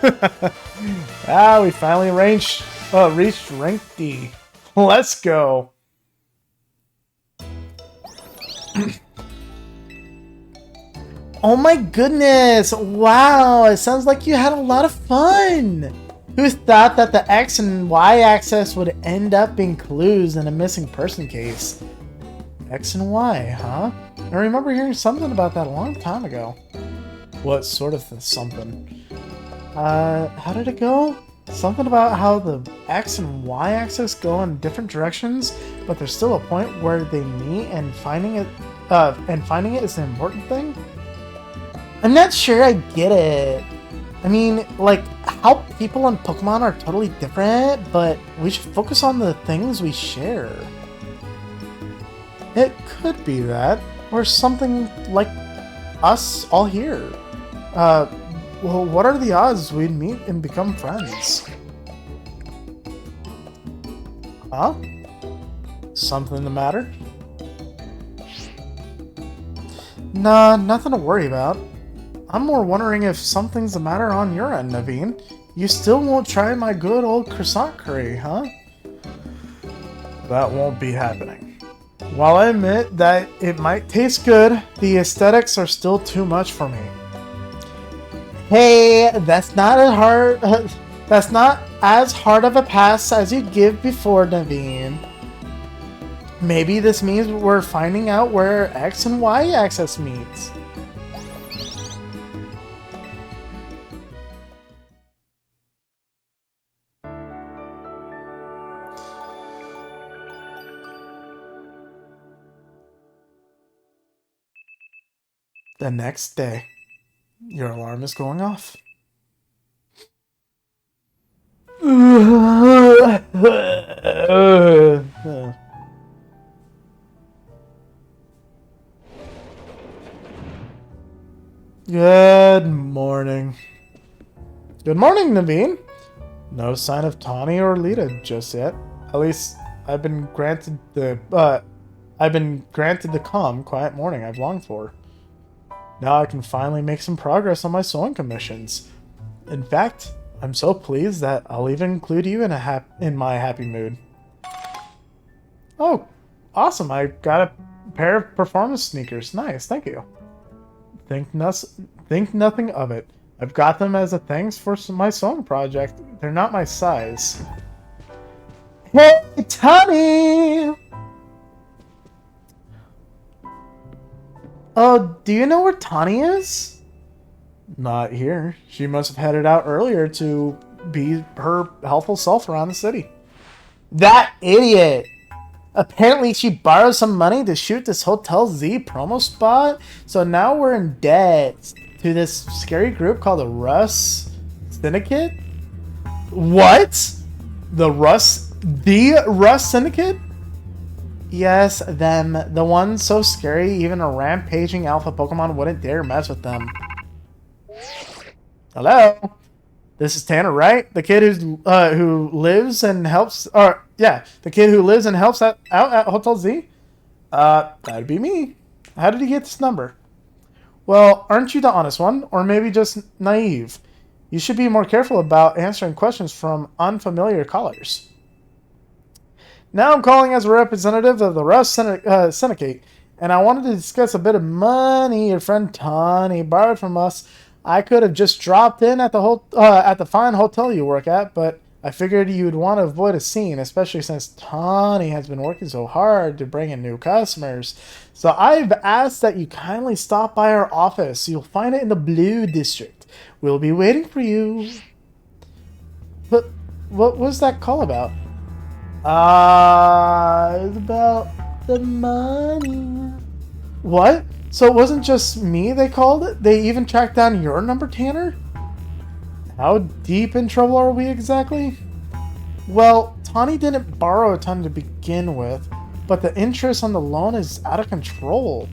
We finally reached rank D. Let's go. Oh my goodness! Wow, it sounds like you had a lot of fun! Who thought that the X and Y axis would end up being clues in a missing person case? X and Y, huh? I remember hearing something about that a long time ago. What sort of something? How did it go? Something about how the X and Y axis go in different directions, but there's still a point where they meet and finding it is the important thing? I'm not sure I get it. I mean, like, how people in Pokemon are totally different, but we should focus on the things we share. It could be that, or something like us all here. Well, what are the odds we'd meet and become friends? Huh? Something the matter? Nah, nothing to worry about. I'm more wondering if something's the matter on your end, Naveen. You still won't try my good old croissant curry, huh? That won't be happening. While I admit that it might taste good, the aesthetics are still too much for me. Hey, that's not as hard of a pass as you give before, Naveen. Maybe this means we're finding out where X and Y axis meets. The next day, your alarm is going off. Good morning. Good morning, Naveen. No sign of Tawny or Lita just yet. At least I've been granted the calm, quiet morning I've longed for. Now I can finally make some progress on my sewing commissions. In fact, I'm so pleased that I'll even include you in my happy mood. Oh, awesome! I got a pair of performance sneakers. Nice, thank you. Think nothing of it. I've got them as a thanks for my sewing project. They're not my size. Hey, Tommy! Oh, do you know where Tawny is? Not here. She must have headed out earlier to be her helpful self around the city. That idiot! Apparently she borrowed some money to shoot this Hotel Z promo spot, so now we're in debt to this scary group called the Russ Syndicate? What? The Russ Syndicate? Yes, them. The ones so scary, even a rampaging alpha Pokemon wouldn't dare mess with them. Hello? This is Tanner, right? The kid who lives and helps... the kid who lives and helps out at Hotel Z? That'd be me. How did he get this number? Well, aren't you the honest one? Or maybe just naive? You should be more careful about answering questions from unfamiliar callers. Now I'm calling as a representative of the Russ Syndicate, and I wanted to discuss a bit of money your friend Tawny borrowed from us. I could have just dropped in at the fine hotel you work at, but I figured you'd want to avoid a scene, especially since Tawny has been working so hard to bring in new customers. So I've asked that you kindly stop by our office. You'll find it in the Blue District. We'll be waiting for you. But what was that call about? It's about the money. What? So it wasn't just me they called? They even tracked down your number, Tanner? How deep in trouble are we exactly? Well, Tawny didn't borrow a ton to begin with, but the interest on the loan is out of control.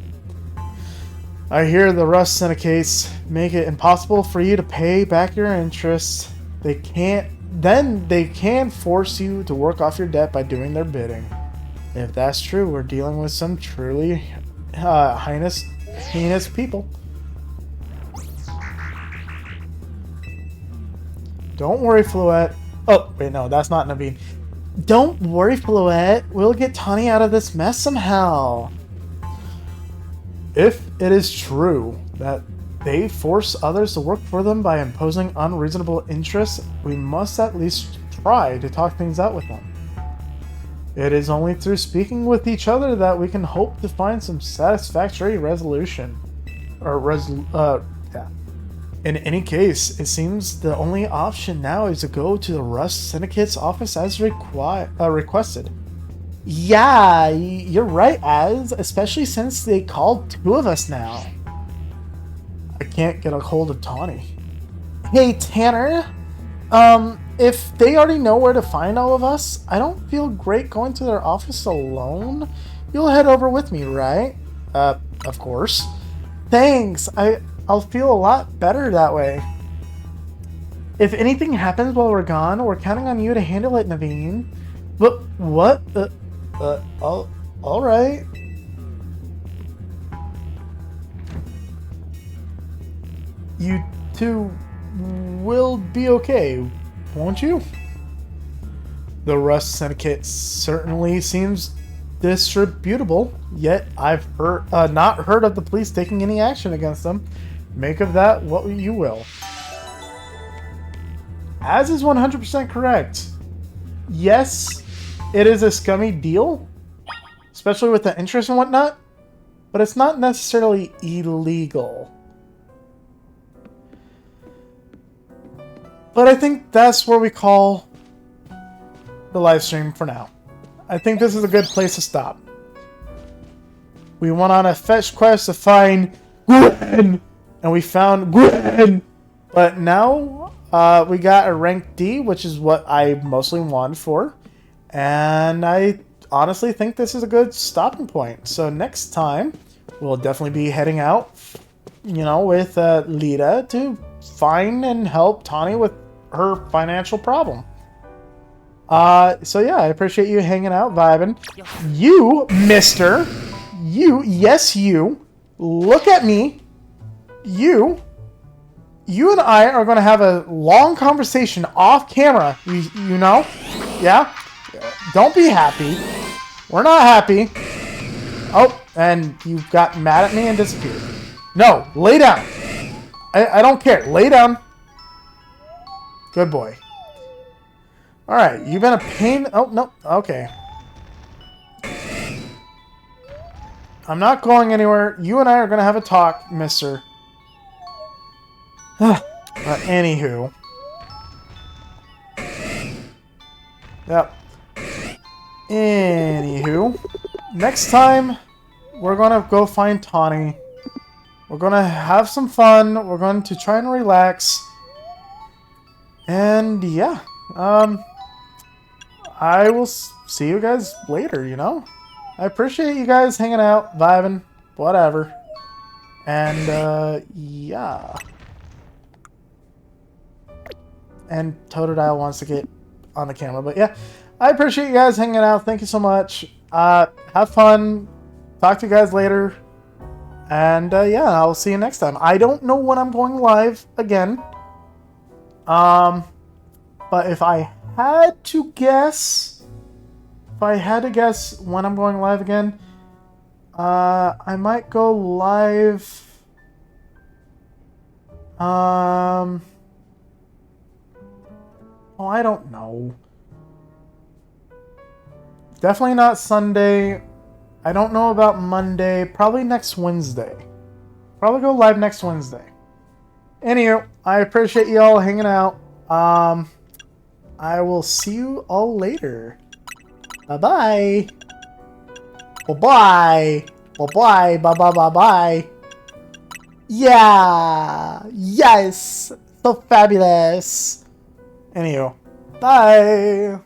I hear the Russ Syndicates make it impossible for you to pay back your interest. They can force you to work off your debt by doing their bidding. If that's true, we're dealing with some truly heinous people. Don't worry, Fluette. Oh, wait, no, that's not Naveen. Don't worry, Fluette. We'll get Tawny out of this mess somehow. If it is true that they force others to work for them by imposing unreasonable interests, we must at least try to talk things out with them. It is only through speaking with each other that we can hope to find some satisfactory resolution. Yeah. In any case, it seems the only option now is to go to the Rust Syndicate's office as requested. Yeah, you're right, Az, especially since they called two of us now. I can't get a hold of Tawny. Hey, Tanner. If they already know where to find all of us, I don't feel great going to their office alone. You'll head over with me, right? Of course. Thanks. I'll feel a lot better that way. If anything happens while we're gone, we're counting on you to handle it, Naveen. But what? All right. You two will be okay, won't you? The Rust Syndicate certainly seems disreputable, yet I've not heard of the police taking any action against them. Make of that what you will. Az is 100% correct. Yes, it is a scummy deal, especially with the interest and whatnot, but it's not necessarily illegal. But I think that's where we call the live stream for now. I think this is a good place to stop. We went on a fetch quest to find Gwen, and we found Gwen. But now we got a rank D, which is what I mostly wanted for. And I honestly think this is a good stopping point. So next time, we'll definitely be heading out, you know, with Lita to find and help Tawny with her financial problem. So yeah, I appreciate you hanging out, vibing. You, mister, yes, you, look at me. You and I are going to have a long conversation off camera, you know? Yeah? Don't be happy. We're not happy. Oh, and you got mad at me and disappeared. No, lay down. I don't care. Lay down. Good boy. Alright, you've been a pain... Oh, no. Okay. I'm not going anywhere. You and I are going to have a talk, mister. Anywho. Yep. Anywho. Next time, we're going to go find Tawny. We're going to have some fun. We're going to try and relax. And yeah. I will see you guys later, you know? I appreciate you guys hanging out, vibing, whatever. And, yeah. And Totodile wants to get on the camera, but yeah. I appreciate you guys hanging out. Thank you so much. Have fun. Talk to you guys later. And, yeah, I'll see you next time. I don't know when I'm going live again. But if I had to guess when I'm going live again, I might go live, oh, I don't know. Definitely not Sunday. I don't know about Monday. Probably next Wednesday. Probably go live next Wednesday. Anywho, I appreciate you all hanging out. I will see you all later. Bye-bye. Bye-bye. Bye-bye. Bye-bye. Bye-bye. Yeah. Yes. So fabulous. Anywho. Bye.